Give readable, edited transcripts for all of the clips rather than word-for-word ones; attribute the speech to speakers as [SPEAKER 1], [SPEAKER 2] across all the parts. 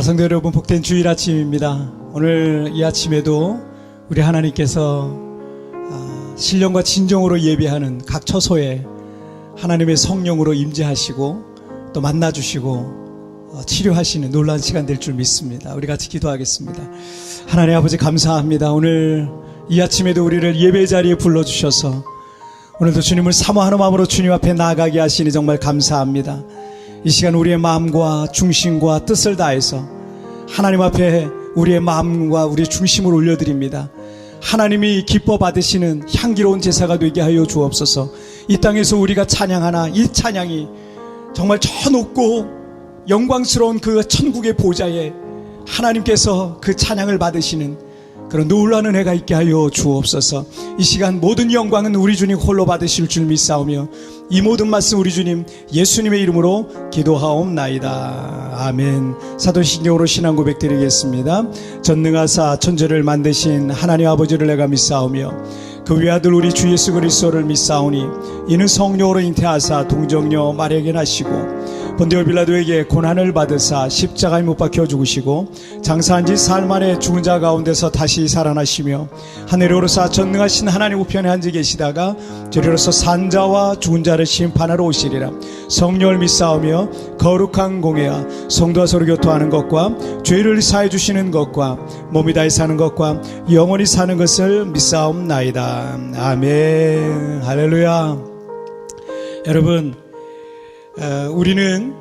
[SPEAKER 1] 성도 여러분, 복된 주일 아침입니다. 오늘 이 아침에도 우리 하나님께서 신령과 진정으로 예배하는 각 처소에 하나님의 성령으로 임재하시고 또 만나주시고 치료하시는 놀라운 시간 될 줄 믿습니다. 우리 같이 기도하겠습니다. 하나님 아버지, 감사합니다. 오늘 이 아침에도 우리를 예배 자리에 불러주셔서 오늘도 주님을 사모하는 마음으로 주님 앞에 나아가게 하시니 정말 감사합니다. 이 시간 우리의 마음과 중심과 뜻을 다해서 하나님 앞에 우리의 마음과 우리의 중심을 올려드립니다. 하나님이 기뻐 받으시는 향기로운 제사가 되게 하여 주옵소서. 이 땅에서 우리가 찬양하나 이 찬양이 정말 저 높고 영광스러운 그 천국의 보좌에 하나님께서 그 찬양을 받으시는 그런 놀라운 은혜가 있게 하여 주옵소서. 이 시간 모든 영광은 우리 주님 홀로 받으실 줄 믿사오며 이 모든 말씀 우리 주님 예수님의 이름으로 기도하옵나이다. 아멘. 사도신경으로 신앙 고백 드리겠습니다. 전능하사 천지를 만드신 하나님 아버지를 내가 믿사오며 그 외아들 우리 주 예수 그리스도를 믿사오니 이는 성령으로 잉태하사 동정녀 마리아에게 나시고 본디오 빌라도에게 고난을 받으사 십자가에 못 박혀 죽으시고 장사한 지 사흘 만에 죽은 자 가운데서 다시 살아나시며 하늘에 오르사 전능하신 하나님 우편에 앉아 계시다가 저리로서 산 자와 죽은 자를 심판하러 오시리라. 성령을 믿사오며 거룩한 공회와 성도와 서로 교통하는 것과 죄를 사해 주시는 것과 몸이 다해 사는 것과 영원히 사는 것을 믿사옵나이다. 아멘. 할렐루야. 여러분, 우리는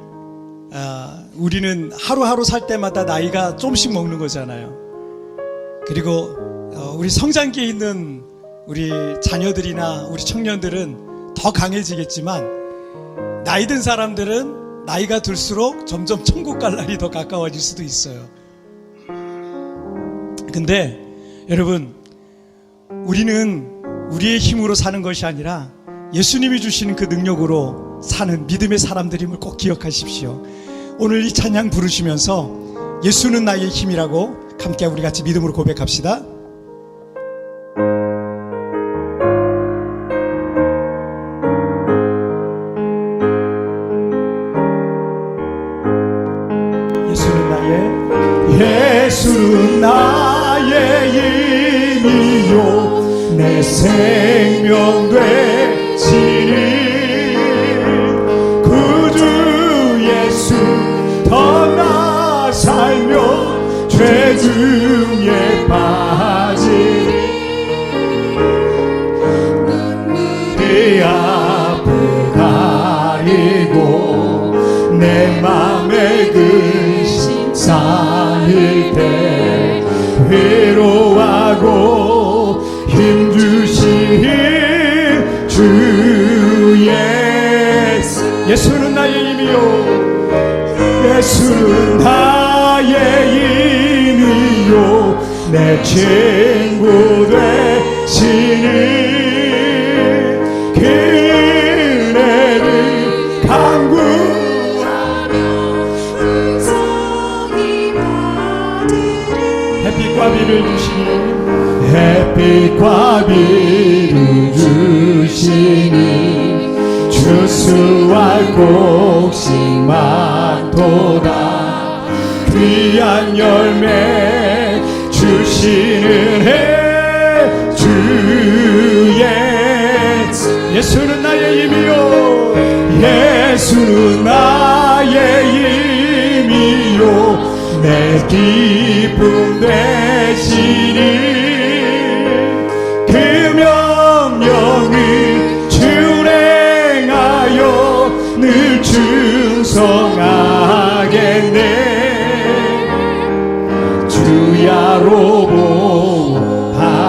[SPEAKER 1] 하루하루 살 때마다 나이가 조금씩 먹는 거잖아요. 그리고 우리 성장기에 있는 우리 자녀들이나 우리 청년들은 더 강해지겠지만 나이 든 사람들은 나이가 들수록 점점 천국 갈 날이 더 가까워질 수도 있어요. 근데 여러분, 우리는 우리의 힘으로 사는 것이 아니라 예수님이 주시는 그 능력으로 사는 믿음의 사람들임을 꼭 기억하십시오. 오늘 이 찬양 부르시면서 예수는 나의 힘이라고 함께 우리 같이 믿음으로 고백합시다. 예수는 나의 힘이요 내 생명 되시니 구주 예수 떠나 살며 죄 중에 빠지니 내 앞을 가리고 내 맘의 근심 쌓일 때 위로하고 힘주신 주 예수. 예수는 나의 힘이요 예수는 나의 힘이요 내 친구 되시니 그네를 강구하며 햇빛과 비를 주시니 햇빛과 비를 주시니 추수할 곡식 많도다 귀한 열매 주시는 주 예수는 나의 힘이요 예수는 나의 힘이요 내 기쁨 되시니 그 명령을 준행하여 늘 충성하겠네. 주야로 보호하시며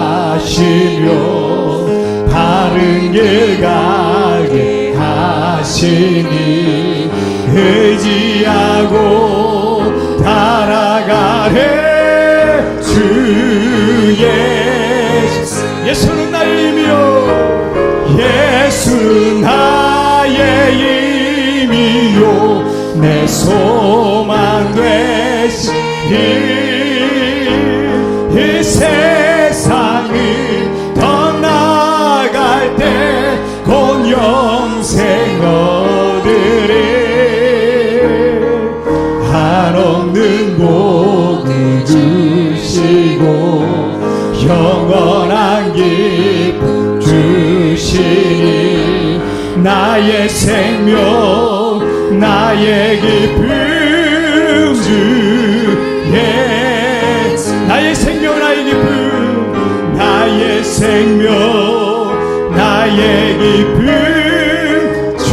[SPEAKER 1] 바른 길 가게 하시니 의지하고 따라가래 주 예수는 나의 힘이요 예수는 나의 힘이요 내 소망 되시니 이 세상을 떠나갈 때 곧 영생 얻으리 한없는 곳 나의 생명 나의 기쁨 주의 나의 생명 나의 기쁨 나의 생명 나의 기쁨 주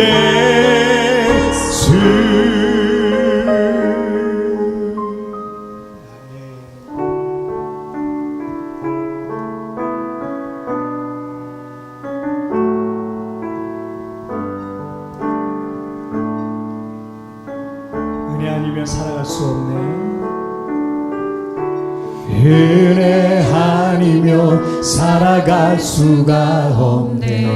[SPEAKER 1] 예수 은혜 아니면 살아갈 수 없네 은혜 아니면 살아갈 수가 없네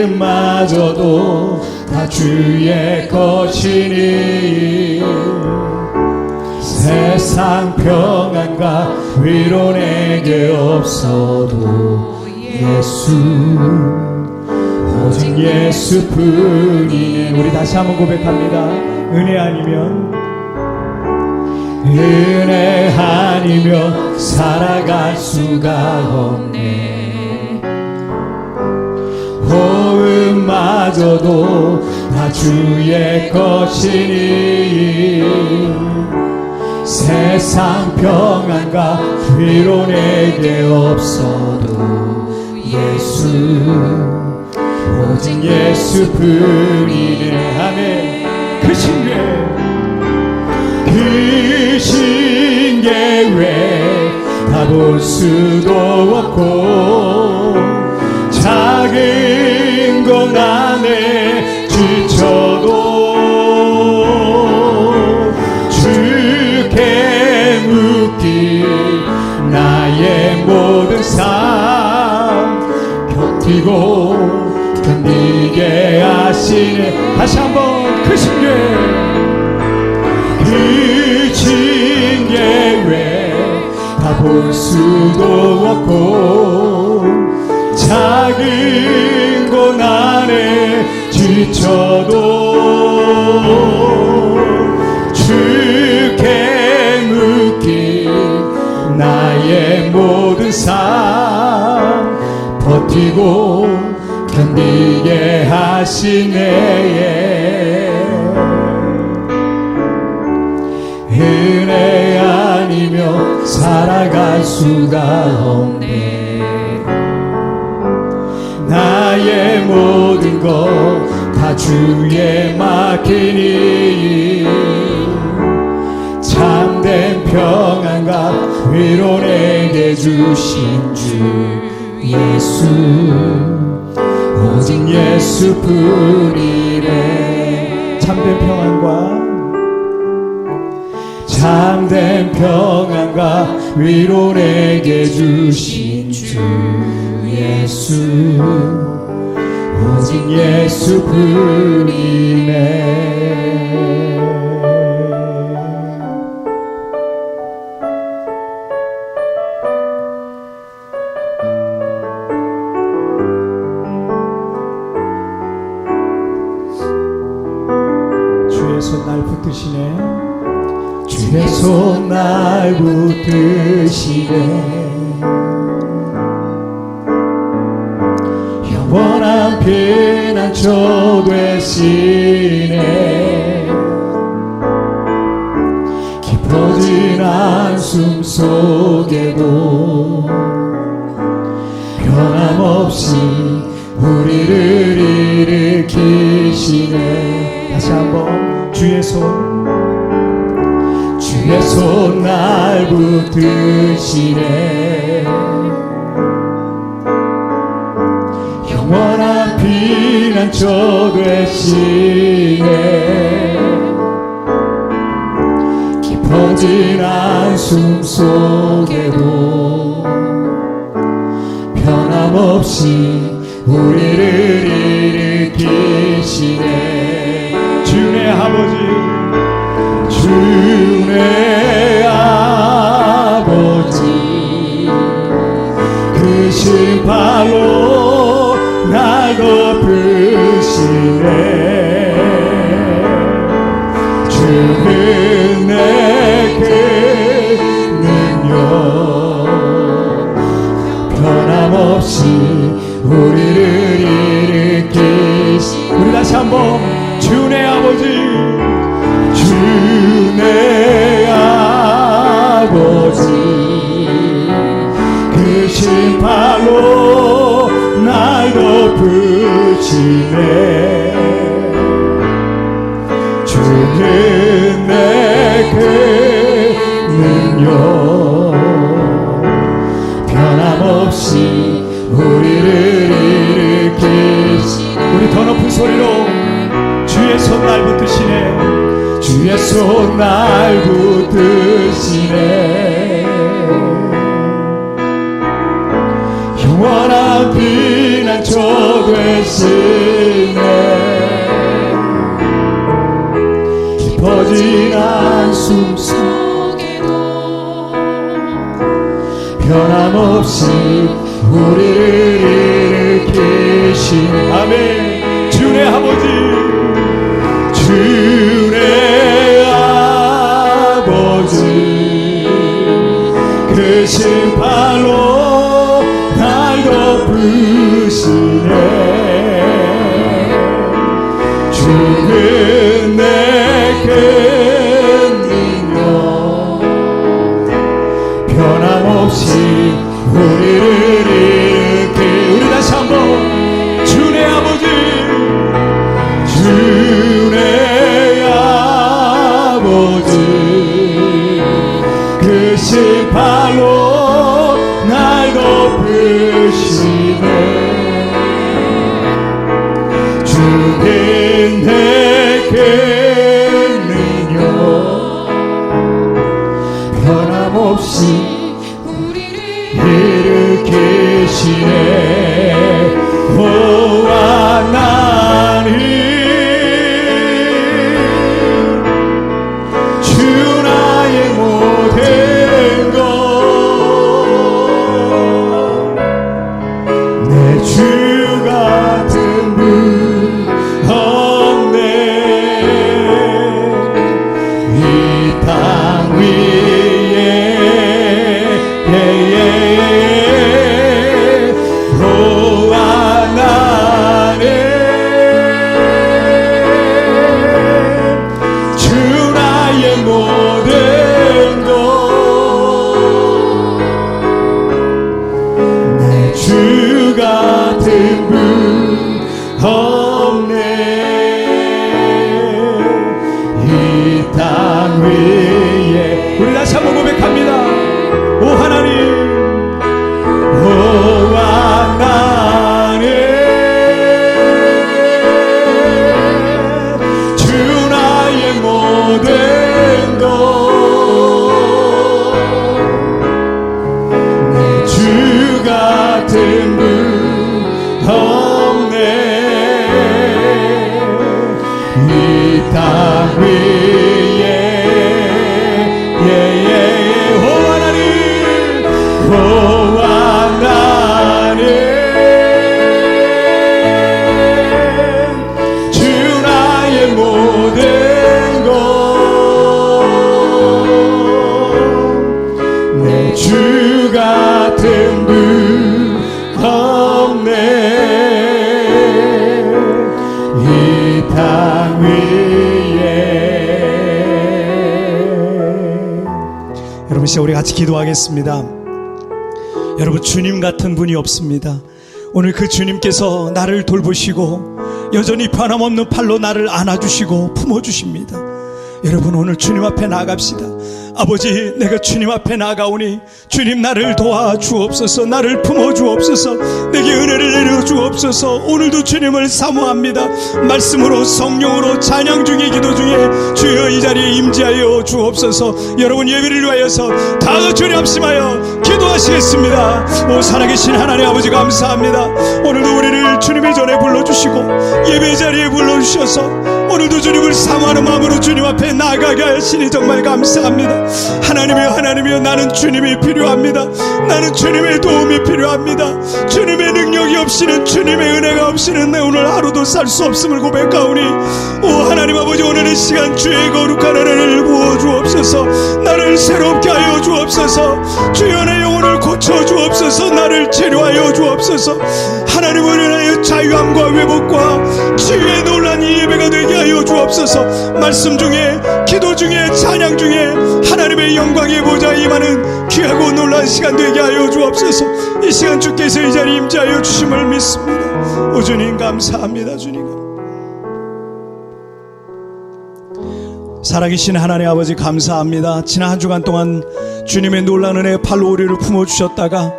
[SPEAKER 1] 호흡마저도 다 주의 것이니 세상 평안과 위로 내게 없어도 예수 오직 예수뿐이네 우리 다시 한번 고백합니다 은혜 아니면 살아갈 수가 없네 호흡마저도 다 주의 것이니 세상 평안과 위로 내게 없어도 예수 오직 예수뿐이네 아멘 그 신계외 다 볼 수도 없고 작은 것 안에 지쳐도 주께 묻기 나의 모든 삶 견디고 견디게 하시네 다시 한번 그 징계외 다 볼 수도 없고 작은 곳 안에 지쳐도 주께 묻기 나의 모든 삶 버티고 견디게 하시네 은혜 아니면 살아갈 수가 없네 나의 모든 것 다 주에 맡기니 참된 평안과 위로 내게 주신 주 예수 오직 예수뿐이네 참된 평안과 위로 내게 주신 주 예수 오직 예수뿐이네 주의 손 날 붙드시네 주의 손 날 붙드시네 영원한 피난처 되시네 깊어진 한숨 속에도 변함없이 우리를 일으키시네 다시 한번 주의 손 날 붙드시네 영원한 피난처 되시네 깊어진 한숨 속에도 변함없이 우리를 일으키시네 주의 아버지 그 신발로 날 덮으시네 주는 내게 능력 변함없이 우리 다시 한번 주 내 아버지, 주 내 아버지, 그 심판로 날 덮으시네. 주는 내 그 능력 변함없이 우리를 일으키시. 우리 더 높은 소리로 주의 손 날 붙드시네. 주의 손 날 붙드시네. 영원한 피난처 되시네. 깊어진 한숨 속에도 변함없이 우리를 일으키신 아멘. 주 내 아버지, 주 내 아버지, 그 심판로 날 덮으시네. 주는 내게 능력 변함없이 우리를 일으키. 우리 다시 한번 주 내 아버지, 주 내 아버지, 그 심판로 날 덮으시네. 주는 내게 능력 변함없이 우리를 일으키시네. 보아 나니 주 나의 모든 것, 내 주 같은 분 없네. 이 땅 위에 보아 나는 주 나의 모든 것, 내 주 같은 분 없네. 이 땅 위에 우리 다시 한번 고백합니다. 오 하나님, 오와 나는 주 나의 모든 것, 내 주 같은 분 없네. 이 땅 위에 오 하나님, 오와 나는 주 나의 모든 것, 내 주 같은 분 없네. 이 땅 위에. 여러분 시작 우리 같이 기도하겠습니다. 여러분 주님 같은 분이 없습니다. 오늘 그 주님께서 나를 돌보시고 여전히 변함없는 팔로 나를 안아주시고 품어주십니다. 여러분 오늘 주님 앞에 나아갑시다. 아버지, 내가 주님 앞에 나아가오니 주님 나를 도와주옵소서. 나를 품어주옵소서. 내게 은혜를 내려주옵소서. 오늘도 주님을 사모합니다. 말씀으로 성령으로 찬양 중에 기도 중에 주여 이 자리에 임재하여 주옵소서. 여러분 예배를 위하여서 다 같이 우리 합심하여 기도하시겠습니다. 오 살아계신 하나님 아버지 감사합니다. 오늘도 우리를 주님의 전에 불러주시고 예배 자리에 불러주셔서 오늘도 주님을 사모하는 마음으로 주님 앞에 나아가게 하시니 정말 감사합니다. 하나님이여, 하나님이여, 나는 주님이 필요합니다. 나는 주님의 도움이 필요합니다. 주님의 능력이 없이는, 주님의 은혜가 없이는 내 오늘 하루도 살 수 없음을 고백하오니 오 하나님 아버지, 오늘 이 시간 주의 거룩한 은혜를 부어 주옵소서. 나를 새롭게 하여 주옵소서. 주여 내 영혼을 고쳐 주옵소서. 나를 영혼을 치료하여 주옵소서. 하나님을 인하여 자유함과 회복과 치유의 놀란 이 예배가 되게 하여 주옵소서. 말씀 중에, 기도 중에, 찬양 중에 하나님의 영광의 보좌에 임하는 귀하고 놀란 시간 되게 하여 주옵소서. 이 시간 주께서 이 자리에 임재하여 주심을 믿습니다. 오 주님 감사합니다. 주님 살아계신 하나님 아버지 감사합니다. 지난 한 주간 동안 주님의 놀라운 은혜의 팔로 우리를 품어주셨다가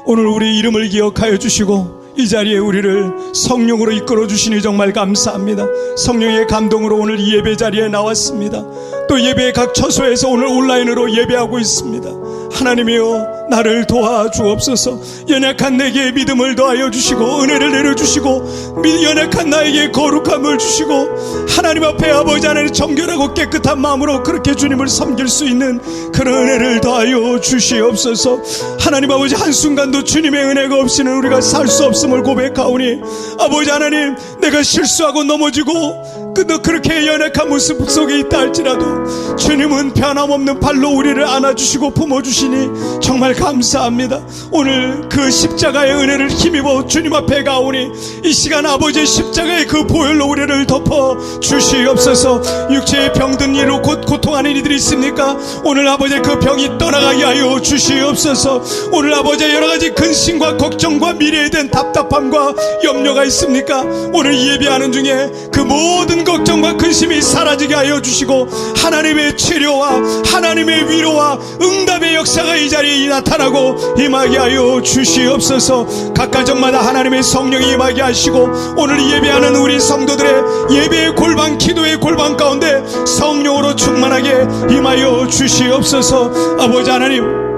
[SPEAKER 1] 오늘 우리 이름을 기억하여 주시고 이 자리에 우리를 성령으로 이끌어 주시니 정말 감사합니다. 성령의 감동으로 오늘 이 예배 자리에 나왔습니다. 또 예배의 각 처소에서 오늘 온라인으로 예배하고 있습니다. 하나님이여 나를 도와주옵소서. 연약한 내게 믿음을 더하여 주시고 은혜를 내려주시고 연약한 나에게 거룩함을 주시고 하나님 앞에 아버지 하나님 정결하고 깨끗한 마음으로 그렇게 주님을 섬길 수 있는 그런 은혜를 더하여 주시옵소서. 하나님 아버지 한순간도 주님의 은혜가 없이는 우리가 살 수 없음을 고백하오니 아버지 하나님 내가 실수하고 넘어지고 그렇게 연약한 모습 속에 있다 할지라도 주님은 변함없는 발로 우리를 안아주시고 품어주시니 정말 감사합니다. 오늘 그 십자가의 은혜를 힘입어 주님 앞에 가오니 이 시간 아버지의 십자가의 그 보혈로 우리를 덮어 주시옵소서. 육체의 병든 이로 곧 고통하는 이들이 있습니까? 오늘 아버지의 그 병이 떠나가게 하여 주시옵소서. 오늘 아버지의 여러가지 근심과 걱정과 미래에 대한 답답함과 염려가 있습니까? 오늘 예배하는 중에 그 모든 걱정과 근심이 사라지게 하여 주시고 하나님의 치료와 하나님의 위로와 응답의 역사가 이 자리에 나타나고 임하게 하여 주시옵소서. 각 가정마다 하나님의 성령이 임하게 하시고 오늘 예배하는 우리 성도들의 예배의 골방, 기도의 골방 가운데 성령으로 충만하게 임하여 주시옵소서. 아버지 하나님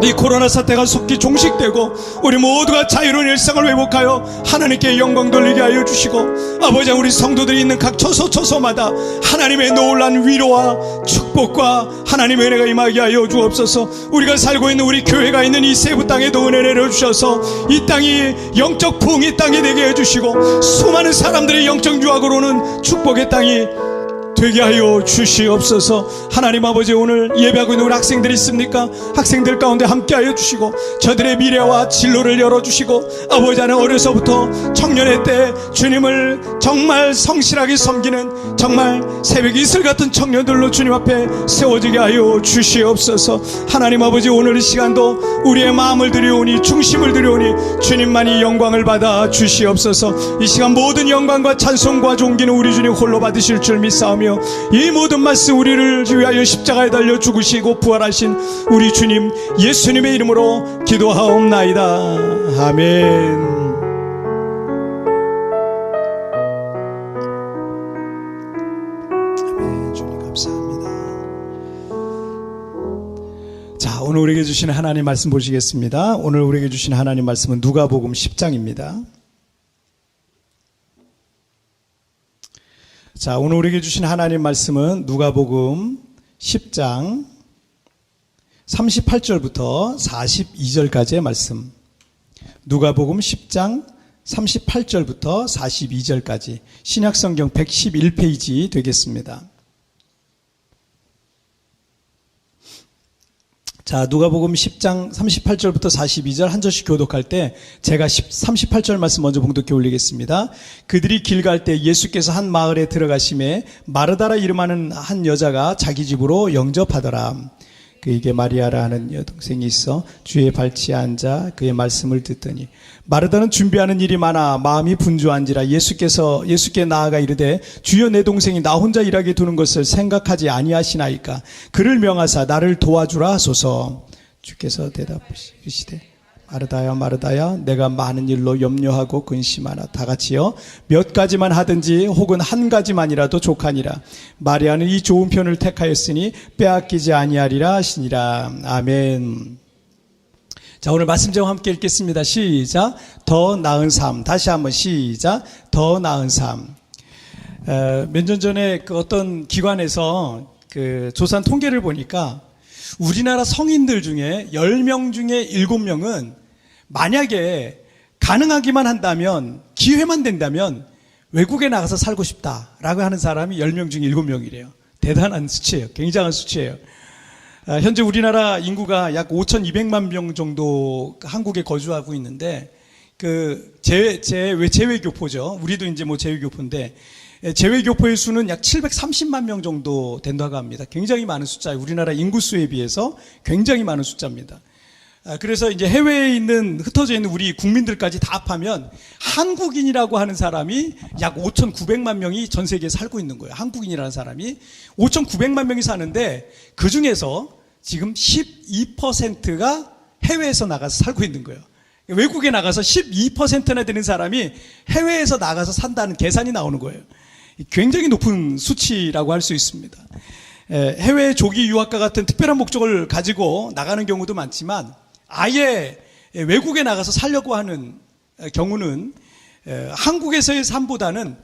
[SPEAKER 1] 이 코로나 사태가 속히 종식되고 우리 모두가 자유로운 일상을 회복하여 하나님께 영광 돌리게 하여 주시고 아버지 우리 성도들이 있는 각 처소마다 하나님의 놀라운 위로와 축복과 하나님의 은혜가 임하게 하여 주옵소서. 우리가 살고 있는 우리 교회가 있는 이 세부 땅에도 은혜 내려주셔서 이 땅이 영적 부흥의 땅이 되게 해주시고 수많은 사람들의 영적 유학으로는 축복의 땅이 되게 하여 주시옵소서. 하나님 아버지 오늘 예배하고 있는 우리 학생들이 있습니까? 학생들 가운데 함께 하여 주시고 저들의 미래와 진로를 열어주시고 아버지 하나님 어려서부터 청년의 때 주님을 정말 성실하게 섬기는 정말 새벽 이슬 같은 청년들로 주님 앞에 세워지게 하여 주시옵소서. 하나님 아버지 오늘 이 시간도 우리의 마음을 드려오니 중심을 드려오니 주님만이 영광을 받아 주시옵소서. 이 시간 모든 영광과 찬송과 존귀는 우리 주님 홀로 받으실 줄 믿사오며 이 모든 말씀 우리를 위하여 십자가에 달려 죽으시고 부활하신 우리 주님 예수님의 이름으로 기도하옵나이다. 아멘. 아멘. 주님 감사합니다. 자, 오늘 우리에게 주신 하나님 말씀 보시겠습니다. 오늘 우리에게 주신 하나님 말씀은 누가복음 10장입니다. 자, 오늘 우리에게 주신 하나님 말씀은 누가복음 10장 38절부터 42절까지의 말씀. 누가복음 10장 38절부터 42절까지 신약성경 111페이지 되겠습니다. 자, 누가복음 10장 38절부터 42절 한 절씩 교독할 때 제가 38절 말씀 먼저 봉독해 올리겠습니다. 그들이 길 갈 때 예수께서 한 마을에 들어가심에 마르다라 이름하는 한 여자가 자기 집으로 영접하더라. 그에게 마리아라 하는 여동생이 있어 주의 발치에 앉아 그의 말씀을 듣더니 마르다는 준비하는 일이 많아 마음이 분주한지라 예수께 나아가 이르되 주여 내 동생이 나 혼자 일하게 두는 것을 생각하지 아니하시나이까 그를 명하사 나를 도와주라 하소서. 주께서 대답하시되 마르다야 마르다야 내가 많은 일로 염려하고 근심하나 다 같이요 몇 가지만 하든지 혹은 한 가지만이라도 족하니라. 마리아는 이 좋은 편을 택하였으니 빼앗기지 아니하리라 하시니라. 아멘. 자, 오늘 말씀 제목 함께 읽겠습니다. 시작. 더 나은 삶. 다시 한번 시작. 더 나은 삶. 몇 년 전에 그 어떤 기관에서 그 조사한 통계를 보니까 우리나라 성인들 중에 10명 중에 7명은 만약에 가능하기만 한다면 기회만 된다면 외국에 나가서 살고 싶다라고 하는 사람이 10명 중에 7명이래요. 대단한 수치예요. 굉장한 수치예요. 현재 우리나라 인구가 약 5,200만 명 정도 한국에 거주하고 있는데, 제외교포죠. 우리도 이제 뭐 제외교포인데, 제외교포의 수는 약 730만 명 정도 된다고 합니다. 굉장히 많은 숫자예요. 우리나라 인구수에 비해서 굉장히 많은 숫자입니다. 그래서 이제 해외에 있는, 흩어져 있는 우리 국민들까지 다 합하면 한국인이라고 하는 사람이 약 5,900만 명이 전 세계에 살고 있는 거예요. 한국인이라는 사람이 5,900만 명이 사는데, 그 중에서 지금 12%가 해외에서 나가서 살고 있는 거예요. 외국에 나가서 12%나 되는 사람이 해외에서 나가서 산다는 계산이 나오는 거예요. 굉장히 높은 수치라고 할 수 있습니다. 해외 조기 유학과 같은 특별한 목적을 가지고 나가는 경우도 많지만, 아예 외국에 나가서 살려고 하는 경우는 한국에서의 삶보다는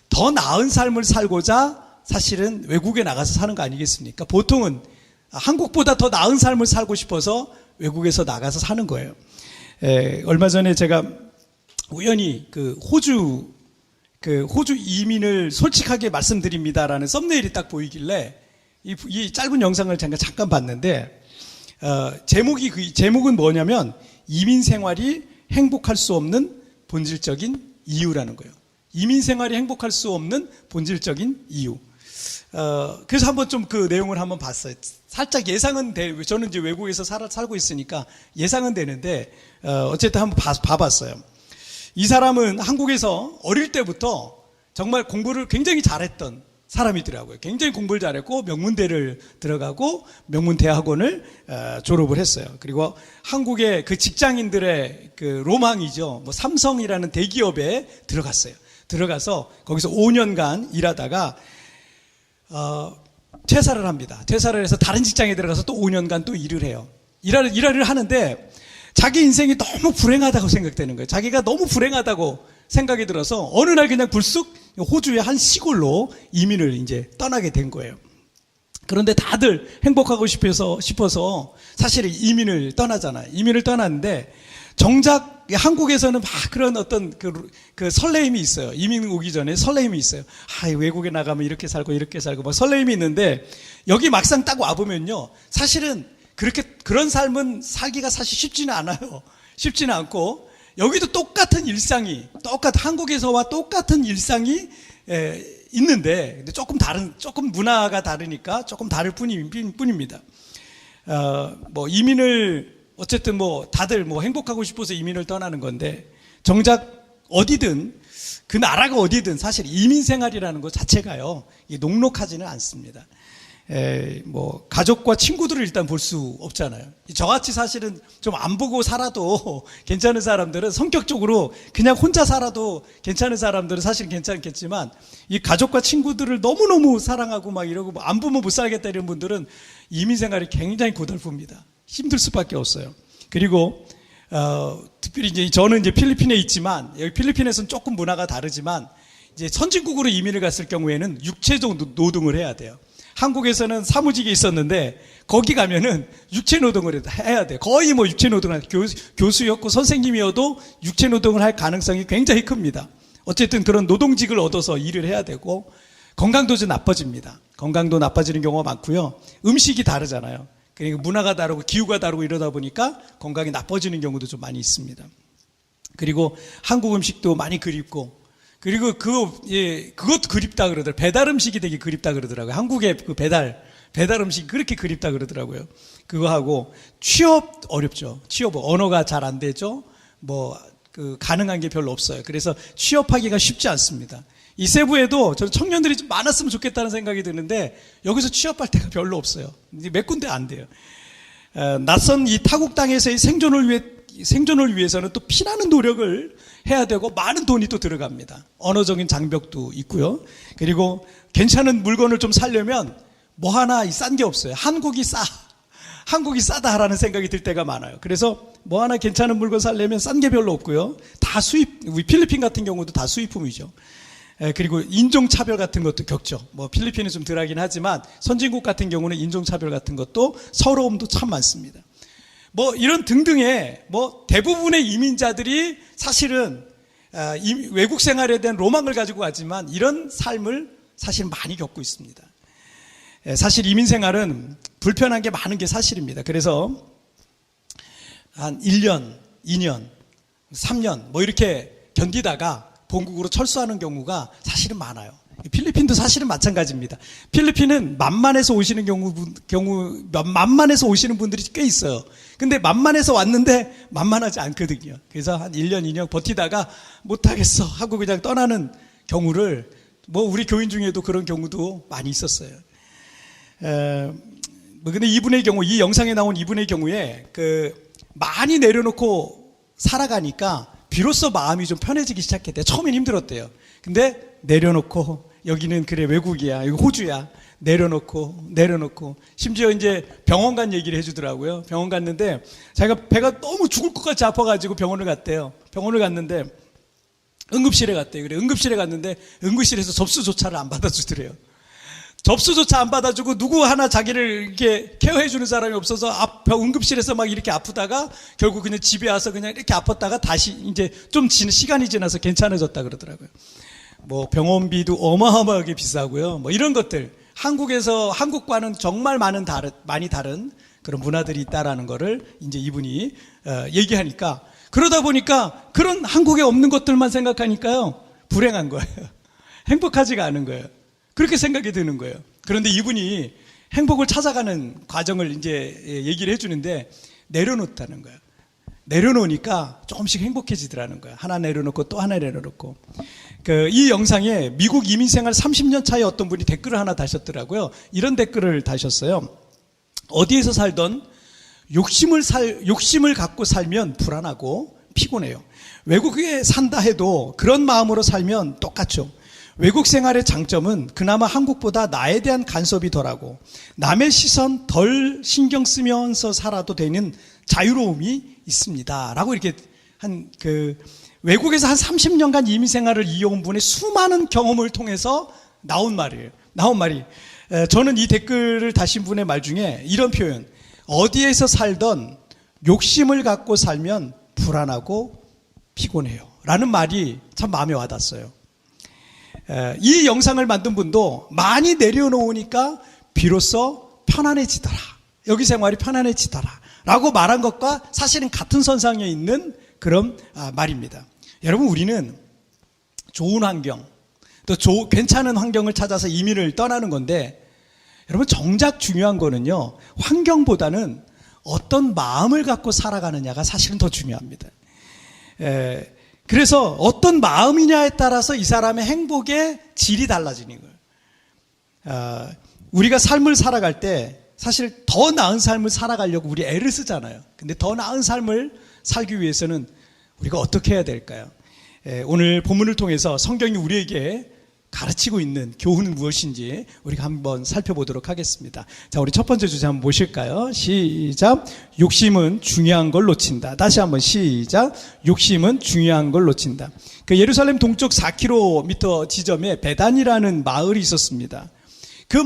[SPEAKER 1] 더 나은 삶을 살고자 사실은 외국에 나가서 사는 거 아니겠습니까? 보통은 한국보다 더 나은 삶을 살고 싶어서 외국에서 나가서 사는 거예요. 얼마 전에 제가 우연히 호주 이민을 솔직하게 말씀드립니다라는 썸네일이 딱 보이길래 이 짧은 영상을 잠깐 봤는데, 제목은 뭐냐면 이민 생활이 행복할 수 없는 본질적인 이유라는 거예요. 이민 생활이 행복할 수 없는 본질적인 이유. 그래서 한번 좀 그 내용을 한번 봤어요. 살짝 예상은 저는 이제 외국에서 살고 있으니까 예상은 되는데, 어쨌든 한번 봐봤어요. 이 사람은 한국에서 어릴 때부터 정말 공부를 굉장히 잘했던 사람이더라고요. 굉장히 공부를 잘했고 명문대를 들어가고 명문대학원을 졸업을 했어요. 그리고 한국의 그 직장인들의 그 로망이죠. 뭐 삼성이라는 대기업에 들어갔어요. 들어가서 거기서 5년간 일하다가 퇴사를 합니다. 퇴사를 해서 다른 직장에 들어가서 또 5년간 또 일을 해요. 일을 하는데 자기 인생이 너무 불행하다고 생각되는 거예요. 자기가 너무 불행하다고 생각이 들어서 어느 날 그냥 불쑥 호주의 한 시골로 이민을 이제 떠나게 된 거예요. 그런데 다들 행복하고 싶어서 사실 이민을 떠나잖아요. 이민을 떠났는데 정작 한국에서는 막 그런 어떤 그 설레임이 있어요. 이민 오기 전에 설레임이 있어요. 외국에 나가면 이렇게 살고 막 설레임이 있는데, 여기 막상 딱 와보면요, 사실은 그런 삶은 살기가 사실 쉽지는 않아요. 쉽지는 않고, 여기도 똑같은 일상이, 한국에서와 똑같은 일상이 있는데, 근데 조금 문화가 다르니까 조금 다를 뿐입니다. 이민을, 어쨌든 다들 행복하고 싶어서 이민을 떠나는 건데, 정작 어디든, 그 나라가 어디든 사실 이민 생활이라는 것 자체가요, 녹록하지는 않습니다. 가족과 친구들을 일단 볼 수 없잖아요. 저같이 사실은 좀 안 보고 살아도 괜찮은 사람들은, 성격적으로 그냥 혼자 살아도 괜찮은 사람들은 사실 괜찮겠지만, 이 가족과 친구들을 너무너무 사랑하고 막 이러고 안 보면 못 살겠다 이런 분들은 이민 생활이 굉장히 고달픕니다. 힘들 수밖에 없어요. 그리고 특별히 이제 저는 이제 필리핀에 있지만, 여기 필리핀에서는 조금 문화가 다르지만, 이제 선진국으로 이민을 갔을 경우에는 육체적 노동을 해야 돼요. 한국에서는 사무직이 있었는데 거기 가면은 육체 노동을 해야 돼. 거의 육체 노동을, 교수였고 선생님이어도 육체 노동을 할 가능성이 굉장히 큽니다. 어쨌든 그런 노동직을 얻어서 일을 해야 되고, 건강도 좀 나빠집니다. 건강도 나빠지는 경우가 많고요. 음식이 다르잖아요. 그러니까 문화가 다르고 기후가 다르고 이러다 보니까 건강이 나빠지는 경우도 좀 많이 있습니다. 그리고 한국 음식도 많이 그립고, 그리고 그것도 그립다 그러더라고요. 배달 음식이 되게 그립다 그러더라고요. 한국의 그 배달 음식이 그렇게 그립다 그러더라고요. 그거 하고, 취업 어렵죠. 취업, 언어가 잘 안 되죠. 가능한 게 별로 없어요. 그래서 취업하기가 쉽지 않습니다. 이 세부에도 저는 청년들이 좀 많았으면 좋겠다는 생각이 드는데, 여기서 취업할 데가 별로 없어요. 몇 군데 안 돼요. 낯선 이 타국 땅에서의 생존을 위해서는 또 피나는 노력을 해야 되고, 많은 돈이 또 들어갑니다. 언어적인 장벽도 있고요. 그리고 괜찮은 물건을 좀 사려면 하나 싼 게 없어요. 한국이 싸다라는 생각이 들 때가 많아요. 그래서 하나 괜찮은 물건 사려면 싼 게 별로 없고요. 다 우리 필리핀 같은 경우도 다 수입품이죠. 그리고 인종차별 같은 것도 겪죠. 필리핀은 좀 덜하긴 하지만 선진국 같은 경우는 인종차별 같은 것도 서러움도 참 많습니다. 이런 등등의 대부분의 이민자들이 사실은 외국 생활에 대한 로망을 가지고 가지만 이런 삶을 사실 많이 겪고 있습니다. 사실 이민 생활은 불편한 게 많은 게 사실입니다. 그래서 한 1년, 2년, 3년 뭐 이렇게 견디다가 본국으로 철수하는 경우가 사실은 많아요. 필리핀도 사실은 마찬가지입니다. 필리핀은 만만해서 오시는 만만해서 오시는 분들이 꽤 있어요. 근데 만만해서 왔는데 만만하지 않거든요. 그래서 한 1년, 2년 버티다가 못하겠어 하고 그냥 떠나는 경우를 뭐 우리 교인 중에도 그런 경우도 많이 있었어요. 근데 이분의 경우, 이 영상에 나온 이분의 경우에 많이 내려놓고 살아가니까 비로소 마음이 좀 편해지기 시작했대요. 처음엔 힘들었대요. 근데 내려놓고 여기는 그래 외국이야, 여기 호주야. 내려놓고 심지어 이제 병원 간 얘기를 해주더라고요. 병원 갔는데 자기가 배가 너무 죽을 것 같이 아파가지고 병원을 갔대요. 병원을 갔는데 응급실에 갔대요. 그래 응급실에 갔는데 응급실에서 접수조차를 안 받아주더래요. 접수조차 안 받아주고 누구 하나 자기를 이렇게 케어해주는 사람이 없어서 응급실에서 막 이렇게 아프다가 결국 그냥 집에 와서 그냥 이렇게 아팠다가 다시 이제 좀 시간이 지나서 괜찮아졌다 그러더라고요. 뭐 병원비도 어마어마하게 비싸고요. 뭐 이런 것들 한국과는 정말 많이 다른 그런 문화들이 있다라는 거를 이제 이분이 얘기하니까 그러다 보니까 그런 한국에 없는 것들만 생각하니까요 불행한 거예요. 행복하지가 않은 거예요. 그렇게 생각이 드는 거예요. 그런데 이분이 행복을 찾아가는 과정을 이제 얘기를 해주는데 내려놓다는 거예요. 내려놓으니까 조금씩 행복해지더라는 거예요. 하나 내려놓고 또 하나 내려놓고. 이 영상에 미국 이민 생활 30년 차에 어떤 분이 댓글을 하나 다셨더라고요. 이런 댓글을 다셨어요. 어디에서 살던 욕심을 갖고 살면 불안하고 피곤해요. 외국에 산다 해도 그런 마음으로 살면 똑같죠. 외국 생활의 장점은 그나마 한국보다 나에 대한 간섭이 덜하고 남의 시선 덜 신경 쓰면서 살아도 되는 자유로움이 있습니다. 라고 이렇게 외국에서 한 30년간 이민 생활을 이어온 분의 수많은 경험을 통해서 나온 말이 저는 이 댓글을 다신 분의 말 중에 이런 표현, 어디에서 살던 욕심을 갖고 살면 불안하고 피곤해요 라는 말이 참 마음에 와닿았어요. 이 영상을 만든 분도 많이 내려놓으니까 비로소 편안해지더라, 여기 생활이 편안해지더라 라고 말한 것과 사실은 같은 선상에 있는 그런 말입니다. 여러분, 우리는 좋은 환경, 또 괜찮은 환경을 찾아서 이민을 떠나는 건데, 여러분 정작 중요한 거는요, 환경보다는 어떤 마음을 갖고 살아가느냐가 사실은 더 중요합니다. 그래서 어떤 마음이냐에 따라서 이 사람의 행복의 질이 달라지는 거예요. 우리가 삶을 살아갈 때 사실 더 나은 삶을 살아가려고 우리 애를 쓰잖아요. 근데 더 나은 삶을 살기 위해서는 우리가 어떻게 해야 될까요? 오늘 본문을 통해서 성경이 우리에게 가르치고 있는 교훈은 무엇인지 우리가 한번 살펴보도록 하겠습니다. 자, 우리 첫 번째 주제 한번 보실까요? 시작. 욕심은 중요한 걸 놓친다. 다시 한번 시작. 욕심은 중요한 걸 놓친다. 예루살렘 동쪽 4km 지점에 베단이라는 마을이 있었습니다. 그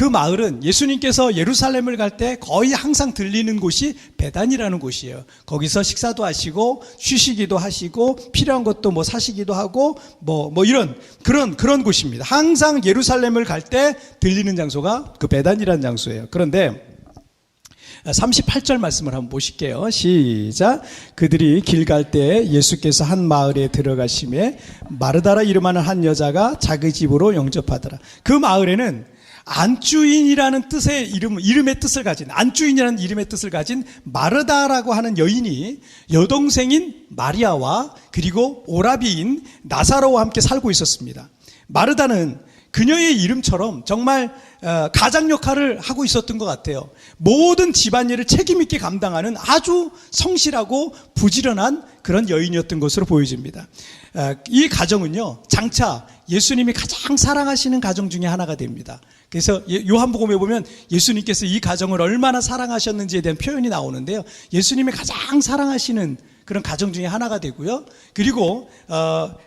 [SPEAKER 1] 마을은 예수님께서 예루살렘을 갈 때 거의 항상 들리는 곳이 베단이라는 곳이에요. 거기서 식사도 하시고 쉬시기도 하시고 필요한 것도 뭐 사시기도 하고 뭐 이런 그런 곳입니다. 항상 예루살렘을 갈 때 들리는 장소가 그 베단이라는 장소예요. 그런데 38절 말씀을 한번 보실게요. 시작. 그들이 길 갈 때 예수께서 한 마을에 들어가심에 마르다라 이름하는 한 여자가 자기 집으로 영접하더라. 그 마을에는 안주인이라는 뜻의 이름의 뜻을 가진, 안주인이라는 이름의 뜻을 가진 마르다라고 하는 여인이 여동생인 마리아와 그리고 오라비인 나사로와 함께 살고 있었습니다. 마르다는 그녀의 이름처럼 정말 가장 역할을 하고 있었던 것 같아요. 모든 집안일을 책임있게 감당하는 아주 성실하고 부지런한 그런 여인이었던 것으로 보여집니다. 이 가정은요, 장차 예수님이 가장 사랑하시는 가정 중에 하나가 됩니다. 그래서 요한복음에 보면 예수님께서 이 가정을 얼마나 사랑하셨는지에 대한 표현이 나오는데요, 예수님이 가장 사랑하시는 그런 가정 중에 하나가 되고요. 그리고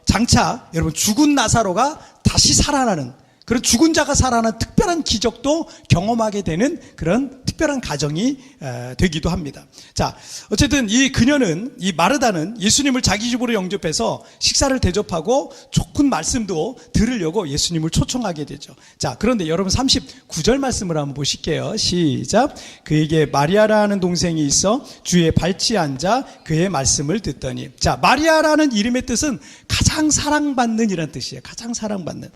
[SPEAKER 1] 장차 여러분 죽은 나사로가 다시 살아나는 그런 죽은 자가 살아나는 특별한 기적도 경험하게 되는 그런 특별한 가정이 되기도 합니다. 자, 어쨌든 이 그녀는, 이 마르다는 예수님을 자기 집으로 영접해서 식사를 대접하고 좋은 말씀도 들으려고 예수님을 초청하게 되죠. 자, 그런데 여러분 39절 말씀을 한번 보실게요. 시작. 그에게 마리아라는 동생이 있어 주의 발치에 앉아 그의 말씀을 듣더니. 자, 마리아라는 이름의 뜻은 가장 사랑받는 이라는 뜻이에요. 가장 사랑받는.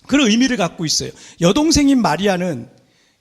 [SPEAKER 1] 그런 의미를 갖고 있어요. 여동생인 마리아는